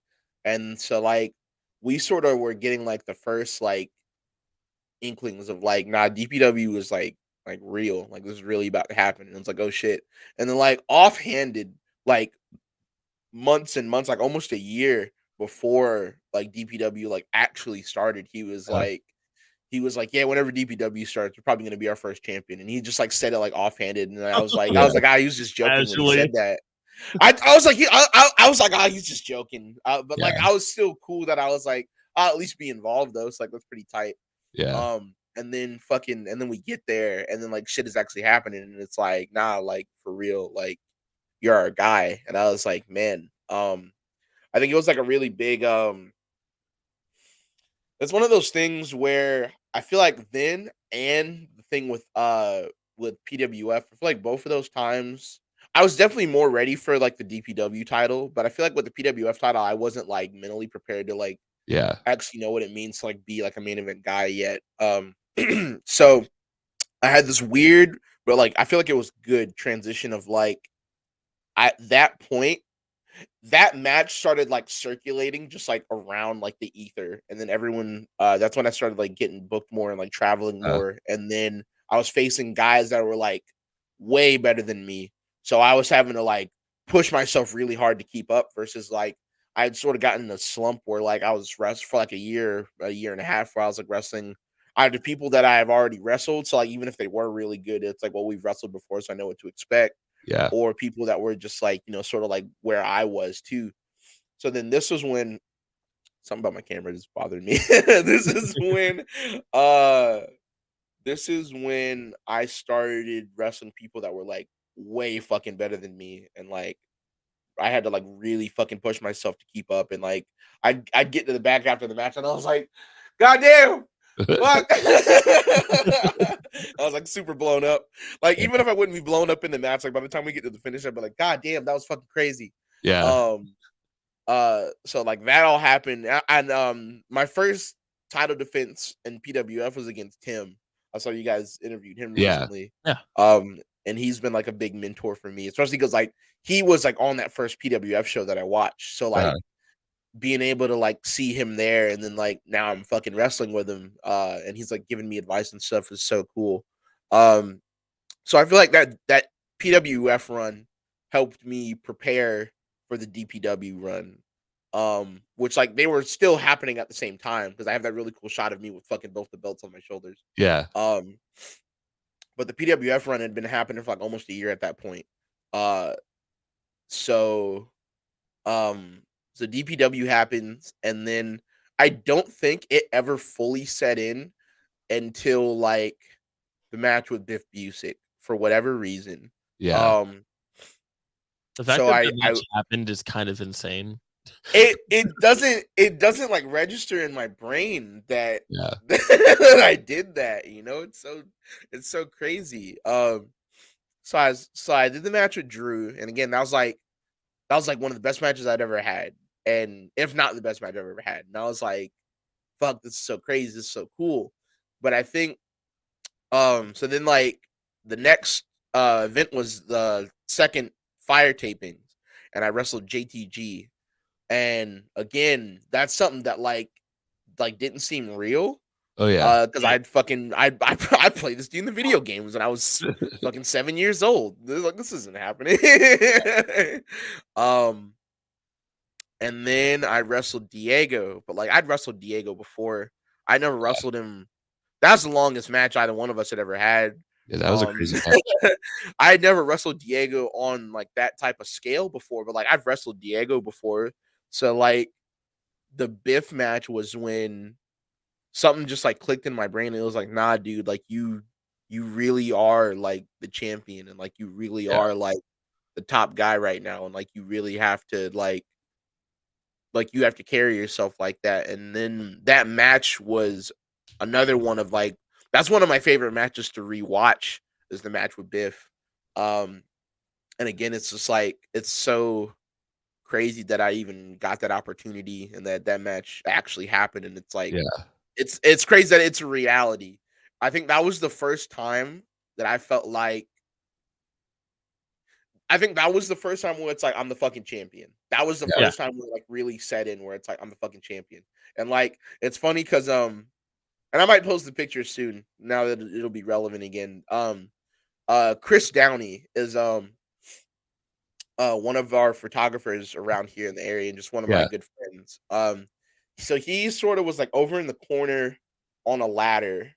And so like we sort of were getting like the first like inklings of like, nah, DPW is like real. Like this is really about to happen. And it's like, oh shit. And then like offhanded, like months and months, like almost a year before like DPW like actually started, he was like, yeah, whenever DPW starts, we're probably gonna be our first champion. And he just like said it like offhanded. And I was like, he was just joking when he said that. I was like, I was like, he's just joking. But like, I was still cool that I was like, I'll at least be involved though. So like, that's pretty tight. Yeah. And then we get there, and then like shit is actually happening, and it's like, nah, like for real, like you're our guy. And I was like, man, I think it was like a really big, it's one of those things where I feel like then and the thing with PWF, I feel like both of those times I was definitely more ready for like the DPW title, but I feel like with the PWF title, I wasn't like mentally prepared to like Yeah. actually know what it means to like be like a main event guy yet. So I had this weird, but like I feel like it was good transition of like at that point that match started like circulating just like around like the ether, and then everyone that's when I started like getting booked more and like traveling more, and then I was facing guys that were like way better than me, so I was having to like push myself really hard to keep up versus like I had sort of gotten in a slump where like I was wrestling for like a year and a half where I was like wrestling either people that I have already wrestled, so like even if they were really good, it's like, well, we've wrestled before, so I know what to expect, Yeah. or people that were just like, sort of like where I was too. So then this was when something about my camera just bothered me. Uh this is when I started wrestling people that were like way fucking better than me, and like I had to like really fucking push myself to keep up, and like I'd get to the back after the match and I was like, God damn, fuck. I was like super blown up. Like even if I wouldn't be blown up in the match, like by the time we get to the finish, I'd be like, God damn, that was fucking crazy. Yeah. So like that all happened, and my first title defense in PWF was against Tim. I saw you guys interviewed him Yeah. recently. Yeah. And he's been like a big mentor for me, especially because like he was like on that first PWF show that I watched. So like being able to like see him there, and then like now I'm fucking wrestling with him, and he's like giving me advice and stuff is so cool. So I feel like that PWF run helped me prepare for the DPW run. Which like they were still happening at the same time because I have that really cool shot of me with fucking both the belts on my shoulders. Yeah. But the PWF run had been happening for like almost a year at that point. Uh so so DPW happens, and then I don't think it ever fully set in until like the match with Biff Busick for whatever reason. Yeah. The fact So that I that match happened is kind of insane. it doesn't like register in my brain that Yeah. that I did that, it's so crazy. So I did the match with Drew, and again that was like one of the best matches I'd ever had, and if not the best match I've ever had. And I was like, fuck, this is so crazy, this is so cool. But I think so then like the next event was the second fire tapings, and I wrestled JTG. And again, that's something that like didn't seem real. Oh yeah. Because I played this dude in the video games when I was fucking 7 years old. This isn't happening. um, and then I wrestled Diego, but like I'd wrestled Diego before. I never wrestled him. That's the longest match either one of us had ever had. Yeah, that was a crazy match. I had never wrestled Diego on like that type of scale before, but like I've wrestled Diego before. So like the Biff match was when something just like clicked in my brain, and it was like, nah, dude, like you really are like the champion, and like you really are like the top guy right now, and like you really have to like you have to carry yourself like that. And then that match was another one of like that's one of my favorite matches to rewatch is the match with Biff. And again, it's just like it's so crazy that I even got that opportunity and that match actually happened. And it's like Yeah. it's crazy that it's a reality. I think that was the first time that I felt like where it's like I'm the fucking champion. That was the first time where like really set in where it's like I'm the fucking champion. And like it's funny because and I might post the picture soon now that it'll be relevant again. Chris Downey is one of our photographers around here in the area and just one of my good friends. So he sort of was like over in the corner on a ladder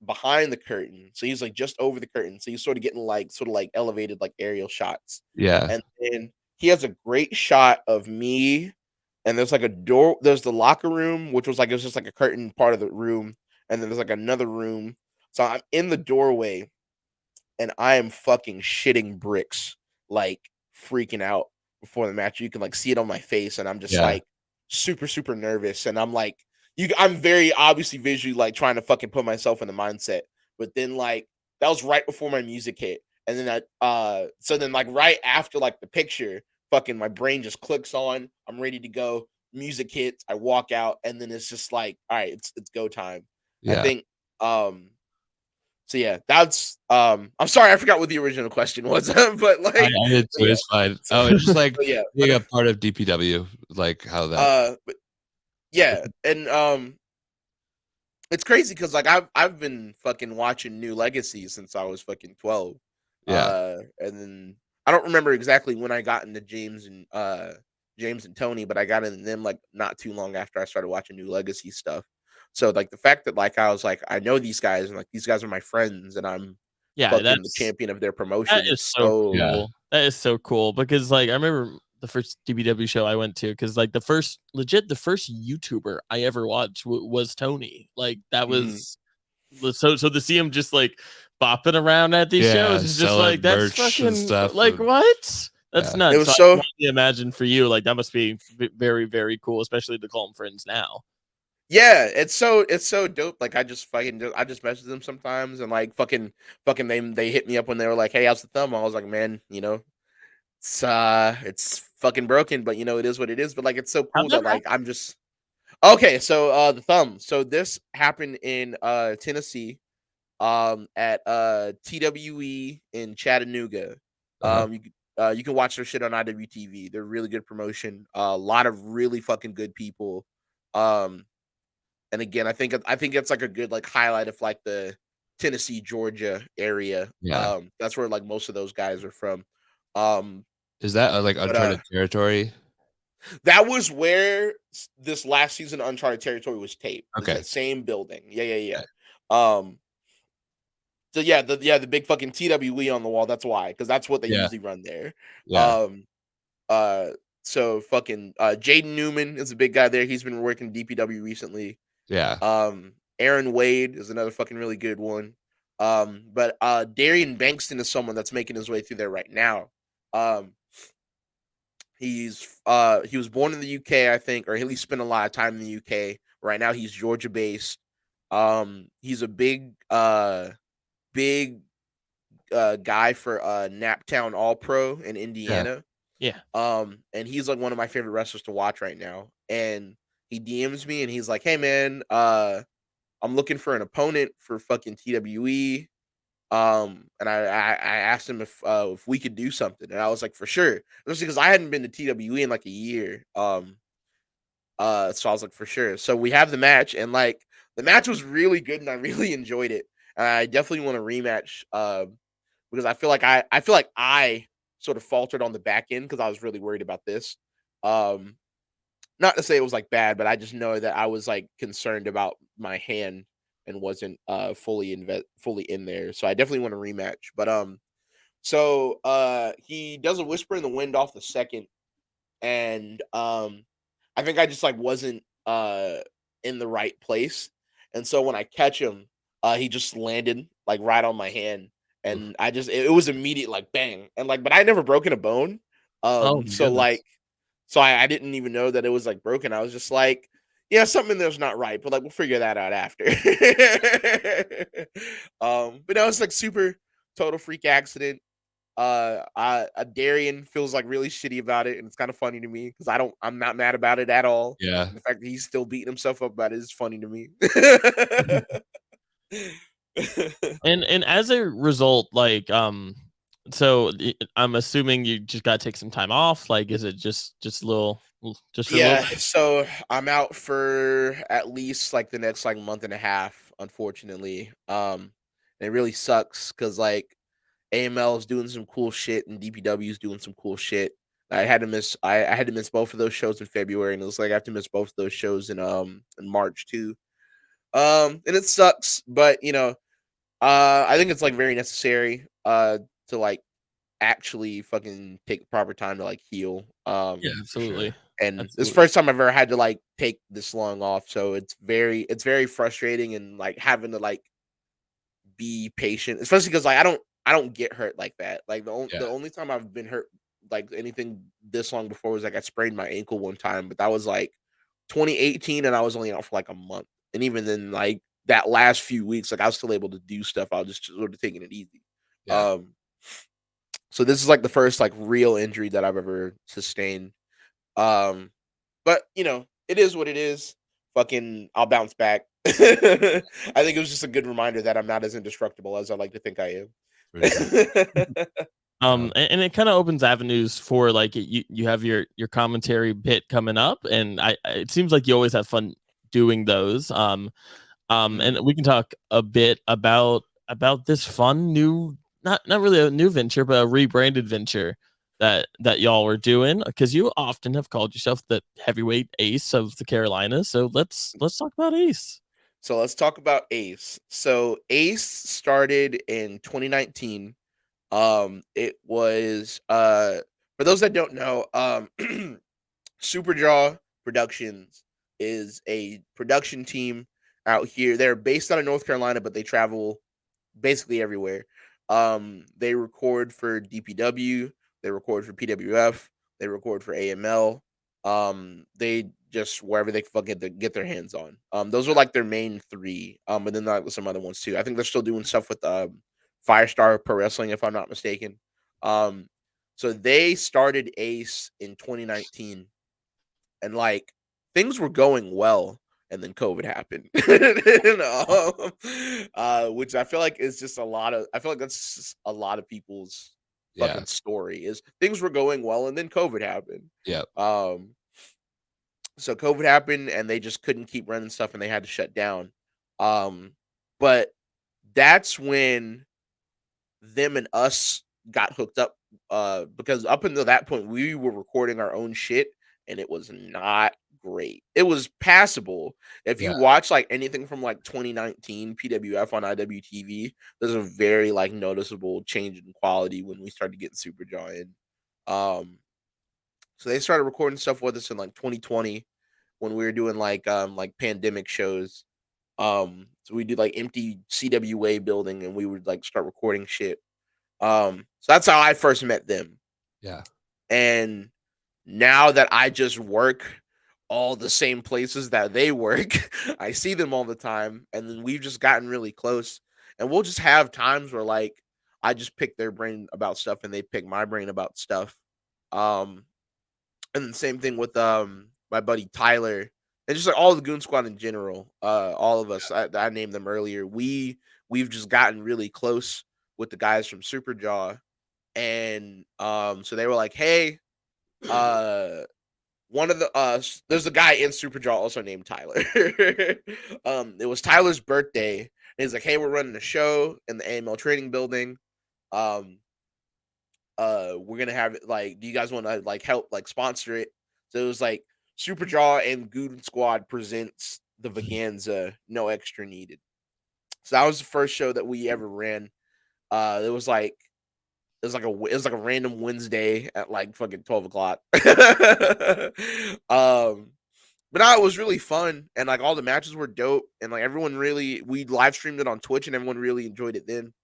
behind the curtain. So he's like just over the curtain. So he's sort of getting like elevated like aerial shots. Yeah. And then he has a great shot of me, and there's like a door, there's the locker room, which was like it was just like a curtain part of the room, and then there's like another room. So I'm in the doorway and I am fucking shitting bricks, like freaking out before the match. You can like see it on my face, and I'm just like super, super nervous. And I'm like, I'm very obviously visually like trying to fucking put myself in the mindset. But then like that was right before my music hit. And then so then like right after like the picture, fucking my brain just clicks on. I'm ready to go. Music hits, I walk out, and then it's just like, all right, it's go time. I think So yeah, that's I'm sorry I forgot what the original question was, but like I did too. yeah. It's fine. So, It's just like yeah, being a part of DPW, like how that. but yeah, and it's crazy because like I've been fucking watching New Legacy since I was fucking 12. Yeah, And then I don't remember exactly when I got into James and Tony, but I got into them like not too long after I started watching New Legacy stuff. So like the fact that like I was like I know these guys and like these guys are my friends and I'm Yeah, fucking the champion of their that promotion is is so so yeah, cool. That is so cool because like I remember the first DBW show I went to because like the first YouTuber I ever watched was Tony. Like that mhm. was so to see him just like bopping around at these shows yeah. is just like Selling that's merch and fucking stuff. like And, what? That's yeah, It nuts. was So I so can only imagine for you, like that must be very, very cool, especially to call them friends now. yeah, it's so dope. Like I just message them sometimes and like fucking they hit me up when they were like, "Hey, how's the thumb?" I was like, "Man, it's fucking broken, but it is what it is." But like it's so How'd cool that that happen? like I'm just okay, so the thumb. So this happened in Tennessee at TWE in Chattanooga. uh-huh. You can watch their shit on IWTV. They're really good promotion. A lot of really fucking good people. Um and again, I think it's like a good like highlight of like the Tennessee, Georgia area. Yeah. That's where like most of those guys are from. Um Is that like but uncharted territory? that was where this last season of Uncharted Territory was taped. Is Okay. that same building? Yeah, yeah, yeah. Um so the big fucking TWE on the wall, that's why, because that's what they Yeah, usually run there. yeah, Um uh so fucking Jaden Newman is a big guy there. He's been working DPW recently. yeah. Aaron Wade is another fucking really good one. But Darian Bankston is someone that's making his way through there right now. Um, he was born in the UK, I think, or at least spent a lot of time in the UK. Right now, he's Georgia based. He's a big guy for Naptown All Pro in Yeah. Indiana. Yeah. And he's like one of my favorite wrestlers to watch right now. And he DMs me and he's like, "Hey man, I'm looking for an opponent for fucking TWE." And I asked him if we could do something, and I was like, for sure, especially because I hadn't been to TWE in like a year. So I was like, for sure. So we have the match, and like the match was really good, and I really enjoyed it. And I definitely want a rematch. Because I feel like I sort of faltered on the back end because I was really worried about this. Um, Not to say it was like bad, but I just know that I was like concerned about my hand and wasn't fully in there. So I definitely want a rematch. But he does a whisper in the wind off the second, and I think I just like wasn't in the right place. And so when I catch him, he just landed like right on my hand. Oof. And it was immediate like bang. And like but I never broken a bone. Oh my So goodness. like so I didn't even know that it was like broken. I was just like, yeah, something in there's not right, but like we'll figure that out after. But that was like super total freak accident. Darian feels like really shitty about it, and it's kind of funny to me because I'm not mad about it at all. Yeah. And the fact that he's still beating himself up about it is funny to me. And as a result, like so I'm assuming you just gotta take some time off. Like, is it just a little just for a little Yeah, bit? so I'm out for at least like the next like month and a half, unfortunately. And it really sucks because like AML is doing some cool shit and DPW is doing some cool shit. I had to miss both of those shows in February, and it was like I have to miss both of those shows in March too. And it sucks, but I think it's like very necessary to like actually fucking take the proper time to like heal. Yeah, For sure. absolutely. And this is the Absolutely. first time I've ever had to like take this long off, so it's very frustrating and like having to like be patient, especially because like I don't get hurt like that. Like Yeah. the only time I've been hurt like anything this long before was like I sprained my ankle one time, but that was like 2018, and I was only out for like a month. And even then, like that last few weeks, like I was still able to do stuff. I was just sort of taking it easy. Yeah. Um, so this is like the first like real injury that I've ever sustained. Um, but it is what it is. fucking I'll bounce back. I think it was just a good reminder that I'm not as indestructible as I like to think I For sure. am. And it kind of opens avenues for like you have your commentary bit coming up, and it seems like you always have fun doing those. And we can talk a bit about this fun new, not really a new venture, but a rebranded venture that y'all were doing, because you often have called yourself the heavyweight ace of the Carolinas. So let's talk about Ace. So let's talk about Ace. So Ace started in 2019. It was for those that don't know, Superjaw Productions is a production team out here. They're based out of North Carolina, but they travel basically everywhere. They record for DPW, they record for PWF, they record for AML. They just wherever they fucking get their hands on. Those are like their main three. But then like some other ones too. I think they're still doing stuff with Firestar Pro Wrestling, if I'm not mistaken. Um, so they started Ace in 2019, and like things were going well, and then COVID happened. Which I feel like is just a lot of. I feel like that's just a lot of people's fucking story. Is things were going well, and then COVID happened. Yeah. So COVID happened, and they just couldn't keep running stuff, and they had to shut down. But that's when them and us got hooked up, because up until that point we were recording our own shit, and it was not great. It was passable. If you watch like anything from like 2019 PWF on IWTV, there's a very like noticeable change in quality when we started getting Superjaw in. So they started recording stuff with us in like 2020 when we were doing like pandemic shows. So we did like empty CWA building, and we would like start recording shit. So that's how I first met them. Yeah. And now that I just work all the same places that they work, I see them all the time, and then we've just gotten really close. And we'll just have times where like I just pick their brain about stuff, and they pick my brain about stuff. And then same thing with my buddy Tyler, and just like all the Goon Squad in general. All of us, I named them earlier. We've just gotten really close with the guys from Superjaw, and so they were like, hey, one of the there's a guy in Superjaw also named Tyler. It was Tyler's birthday, and he's like, hey, we're running a show in the AML training building. We're gonna have it like, do you guys want to like help like sponsor it? So it was like Superjaw and Goon Squad presents the Vaganza, no extra needed. So that was the first show that we ever ran. It was like a random Wednesday at like fucking 12 o'clock. But no, it was really fun, and like all the matches were dope, and like everyone really, we live streamed it on Twitch, and everyone really enjoyed it then.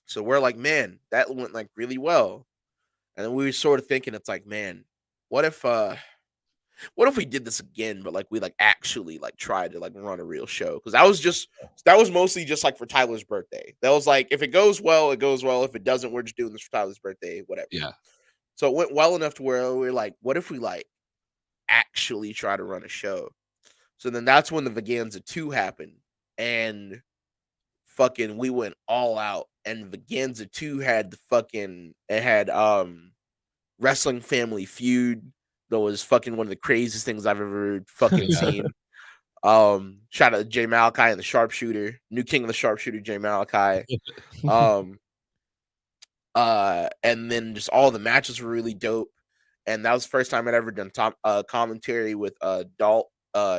So we're like, man, that went like really well. And then we were sort of thinking, it's like, man, what if we did this again, but like we like actually like tried to like run a real show? Because that was mostly just like for Tyler's birthday. That was like, if it goes well, it goes well. If it doesn't, we're just doing this for Tyler's birthday, whatever. Yeah. So it went well enough to where we we're like, what if we like actually try to run a show? So then that's when the Vaganza 2 happened, and fucking we went all out, and Vaganza 2 had Wrestling Family Feud. That was fucking one of the craziest things I've ever fucking seen. Shout out to Jay Malachi and the Sharpshooter, new king of the Sharpshooter, Jay Malachi. And then just all the matches were really dope. And that was the first time I'd ever done commentary with Dalt,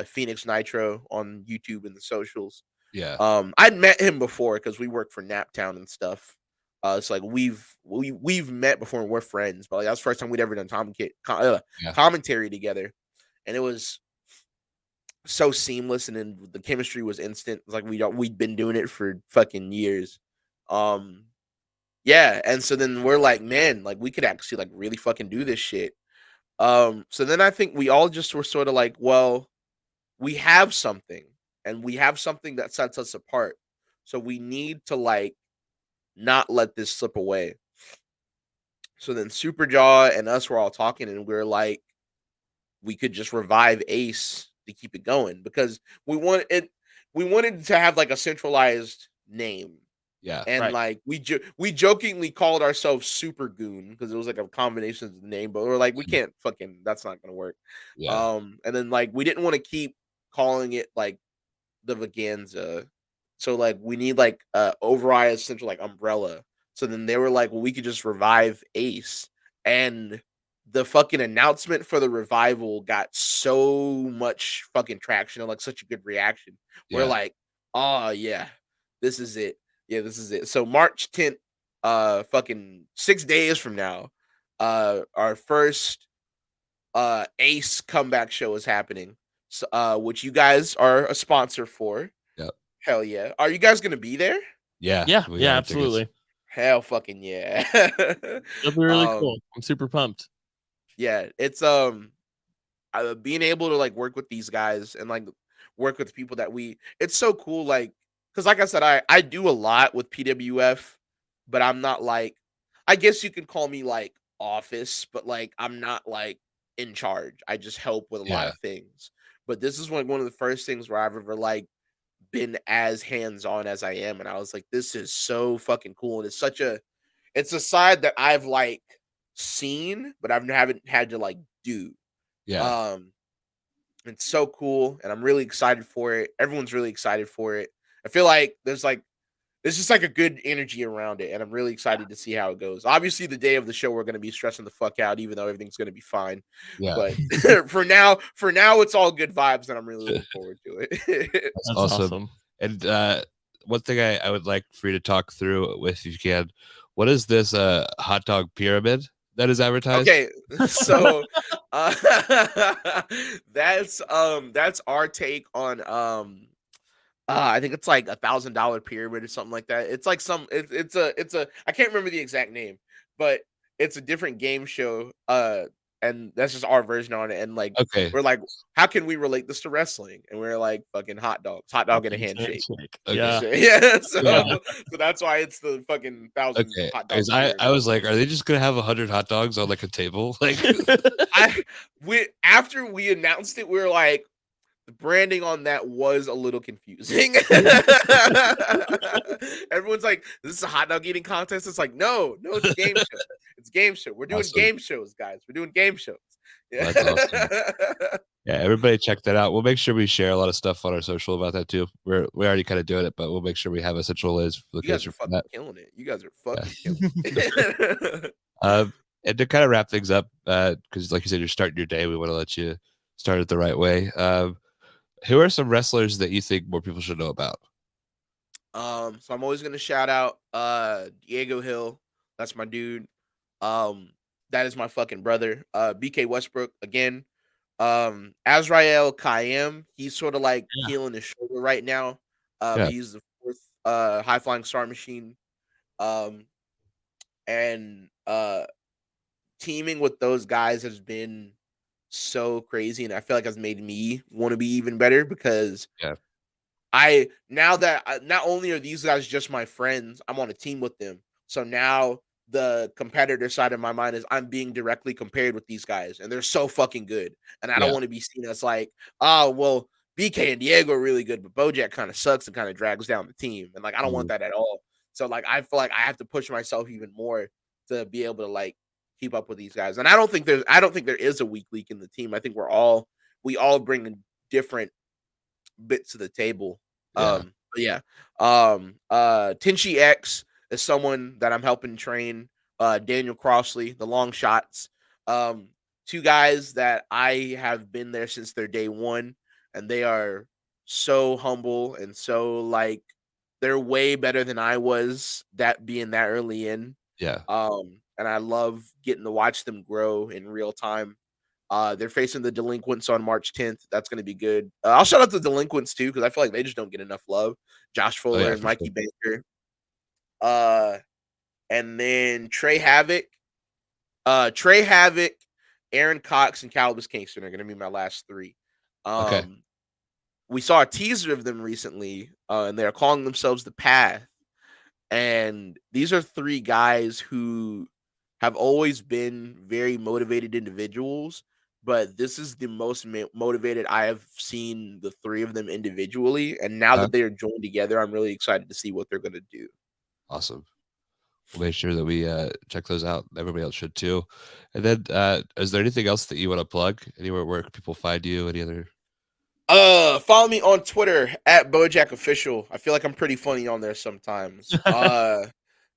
Phoenix Nitro on YouTube and the socials. Yeah. I'd met him before because we worked for Naptown and stuff. It's like we've met before and we're friends, but like that was the first time we'd ever done commentary together, and it was so seamless, and then the chemistry was instant. It's like we'd been doing it for fucking years. Yeah, and so then we're like, man, like we could actually like really fucking do this shit. So then I think we all just were sort of like, well, we have something, and we have something that sets us apart. So we need to like not let this slip away. So then Superjaw and us were all talking, and we are like, we could just revive Ace to keep it going because we wanted to have like a centralized name. Yeah. And like we jokingly called ourselves Super Goon because it was like a combination of the name, but we're like, we can't fucking, that's not gonna work. Yeah. And then like we didn't want to keep calling it like the Vaganza. So like we need like overall essential like umbrella. So then they were like, well, we could just revive Ace. And the fucking announcement for the revival got so much fucking traction and like such a good reaction. We're Yeah. like, oh yeah, this is it. Yeah, this is it. So March 10th, fucking 6 days from now, our first Ace comeback show is happening. So, which you guys are a sponsor for. Yep. Hell yeah. Are you guys gonna be there? Yeah. Yeah, We yeah, got our tickets. absolutely. Hell fucking yeah. It'll be really cool. I'm super pumped. Yeah, it's being able to like work with these guys and like work with people that it's so cool like because like I said I do a lot with PWF, but I'm not like, I guess you could call me like office, but like I'm not like in charge. I just help with a lot Yeah. of things. But this is like one of the first things where I've ever like been as hands-on as I am, and I was like, this is so fucking cool. And it's a side that I've like seen, but haven't had to like do. Yeah. It's so cool, and I'm really excited for it. Everyone's really excited for it. I feel like there's just like a good energy around it, and I'm really excited to see how it goes. Obviously, the day of the show, we're gonna be stressing the fuck out, even though everything's gonna be fine. Yeah. But for now, it's all good vibes, and I'm really looking forward to it. That's awesome. And one thing I would like for you to talk through with, if you can, what is this hot dog pyramid that is advertised? Okay, so that's our take on I think it's like $1,000 pyramid or something like that. It's like it's a I can't remember the exact name, but it's a different game show. And that's just our version on it. And like Okay. we're like, how can we relate this to wrestling? And we're like, fucking hot dog and a handshake. Okay. Yeah. Yeah. So Yeah. so that's why it's the fucking 1,000 Okay. hot dogs. I was like, are they just gonna have 100 hot dogs on like a table? Like After we announced it, we were like, the branding on that was a little confusing. Everyone's like, "This is a hot dog eating contest." It's like, no, it's a game show. It's a game show. We're doing game shows, guys. We're doing game shows. Yeah. That's awesome. Yeah, everybody check that out. We'll make sure we share a lot of stuff on our social about that too. We're already kind of doing it, but we'll make sure we have a centralized You guys location are for fucking that. killing it. You guys are fucking killing it. And to kind of wrap things up, because like you said, you're starting your day. We want to let you start it the right way. Who are some wrestlers that you think more people should know about? So I'm always gonna shout out Diego Hill. That's my dude. That is my fucking brother. BK Westbrook again. Azrael Kayem, he's sort of like healing his shoulder right now. He's the fourth high flying star machine. And teaming with those guys has been so crazy, and I feel like has made me want to be even better because now that not only are these guys just my friends, I'm on a team with them. So now the competitor side of my mind is I'm being directly compared with these guys, and they're so fucking good. And I don't want to be seen as like, oh, well, BK and Diego are really good, but Bojack kind of sucks and kind of drags down the team. And like, I don't want that at all. So like, I feel like I have to push myself even more to be able to like keep up with these guys. And I don't think there is a weak link in the team. I think we all bring different bits to the table. Tenchi X is someone that I'm helping train. Daniel Crossley, the long shots. Two guys that I have been there since their day one, and they are so humble and so like they're way better than I was that being that early in. And I love getting to watch them grow in real time. They're facing the Delinquents on March 10th. That's going to be good. I'll shout out the Delinquents too because I feel like they just don't get enough love. Josh Fuller and Mikey Baker. And then Trey Havoc, Aaron Cox, and Calvus Kingston are going to be my last three. We saw a teaser of them recently, and they're calling themselves The Path. And these are three guys who have always been very motivated individuals, but this is the most motivated I have seen the three of them individually. And now that they are joined together, I'm really excited to see what they're going to do. Awesome. We'll make sure that we check those out. Everybody else should too. And then, is there anything else that you want to plug? Anywhere where people find you? Any other? Follow me on Twitter at Bojack Official. I feel like I'm pretty funny on there sometimes. I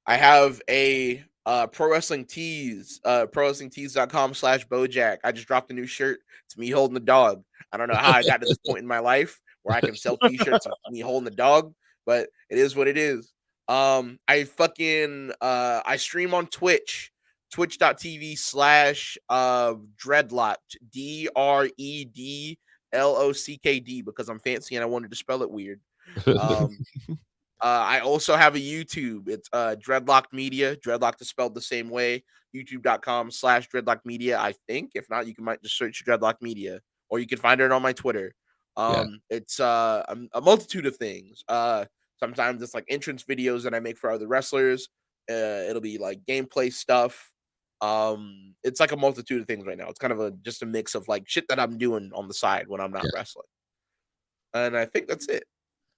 have a Pro Wrestling Tees, prowrestlingtees.com/Bojack. I just dropped a new shirt. It's me holding the dog. I don't know how I got to this point in my life where I can sell t-shirts of me holding the dog, but it is what it is. I stream on Twitch, twitch.tv/Dreadlock, DREDLOCKD, because I'm fancy and I wanted to spell it weird. I also have a YouTube. It's Dreadlock Media. Dreadlock is spelled the same way. YouTube.com/Dreadlock Media, I think. If not, you might just search Dreadlock Media, or you can find it on my Twitter. It's a multitude of things. Sometimes it's like entrance videos that I make for other wrestlers. It'll be like gameplay stuff. It's like a multitude of things right now. It's kind of just a mix of like shit that I'm doing on the side when I'm not wrestling. And I think that's it.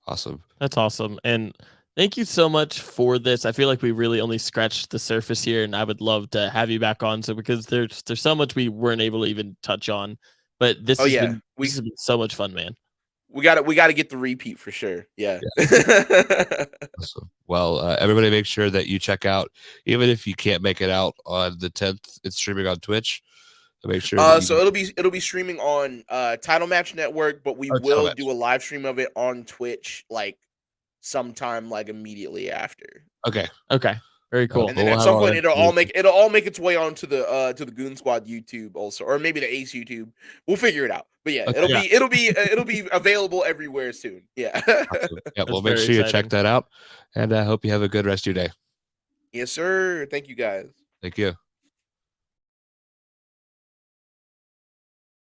Awesome. That's awesome. And thank you so much for this. I feel like we really only scratched the surface here, and I would love to have you back on. So because there's so much we weren't able to even touch on, but this has been so much fun, man. We got to get the repeat for sure. Yeah. Awesome. Well, everybody make sure that you check out, even if you can't make it out on the 10th, it's streaming on Twitch. So make sure. So it'll be streaming on Title Match Network, but we will do a live stream of it on Twitch like sometime like immediately after. Okay. Very cool. And then at some point it'll all make its way onto the Goon Squad YouTube also, or maybe the Ace YouTube. We'll figure it out. But yeah, it'll be available everywhere soon. Yeah. Awesome. Yeah, well, make sure you check that out, and I hope you have a good rest of your day. Yes, sir. Thank you, guys. Thank you.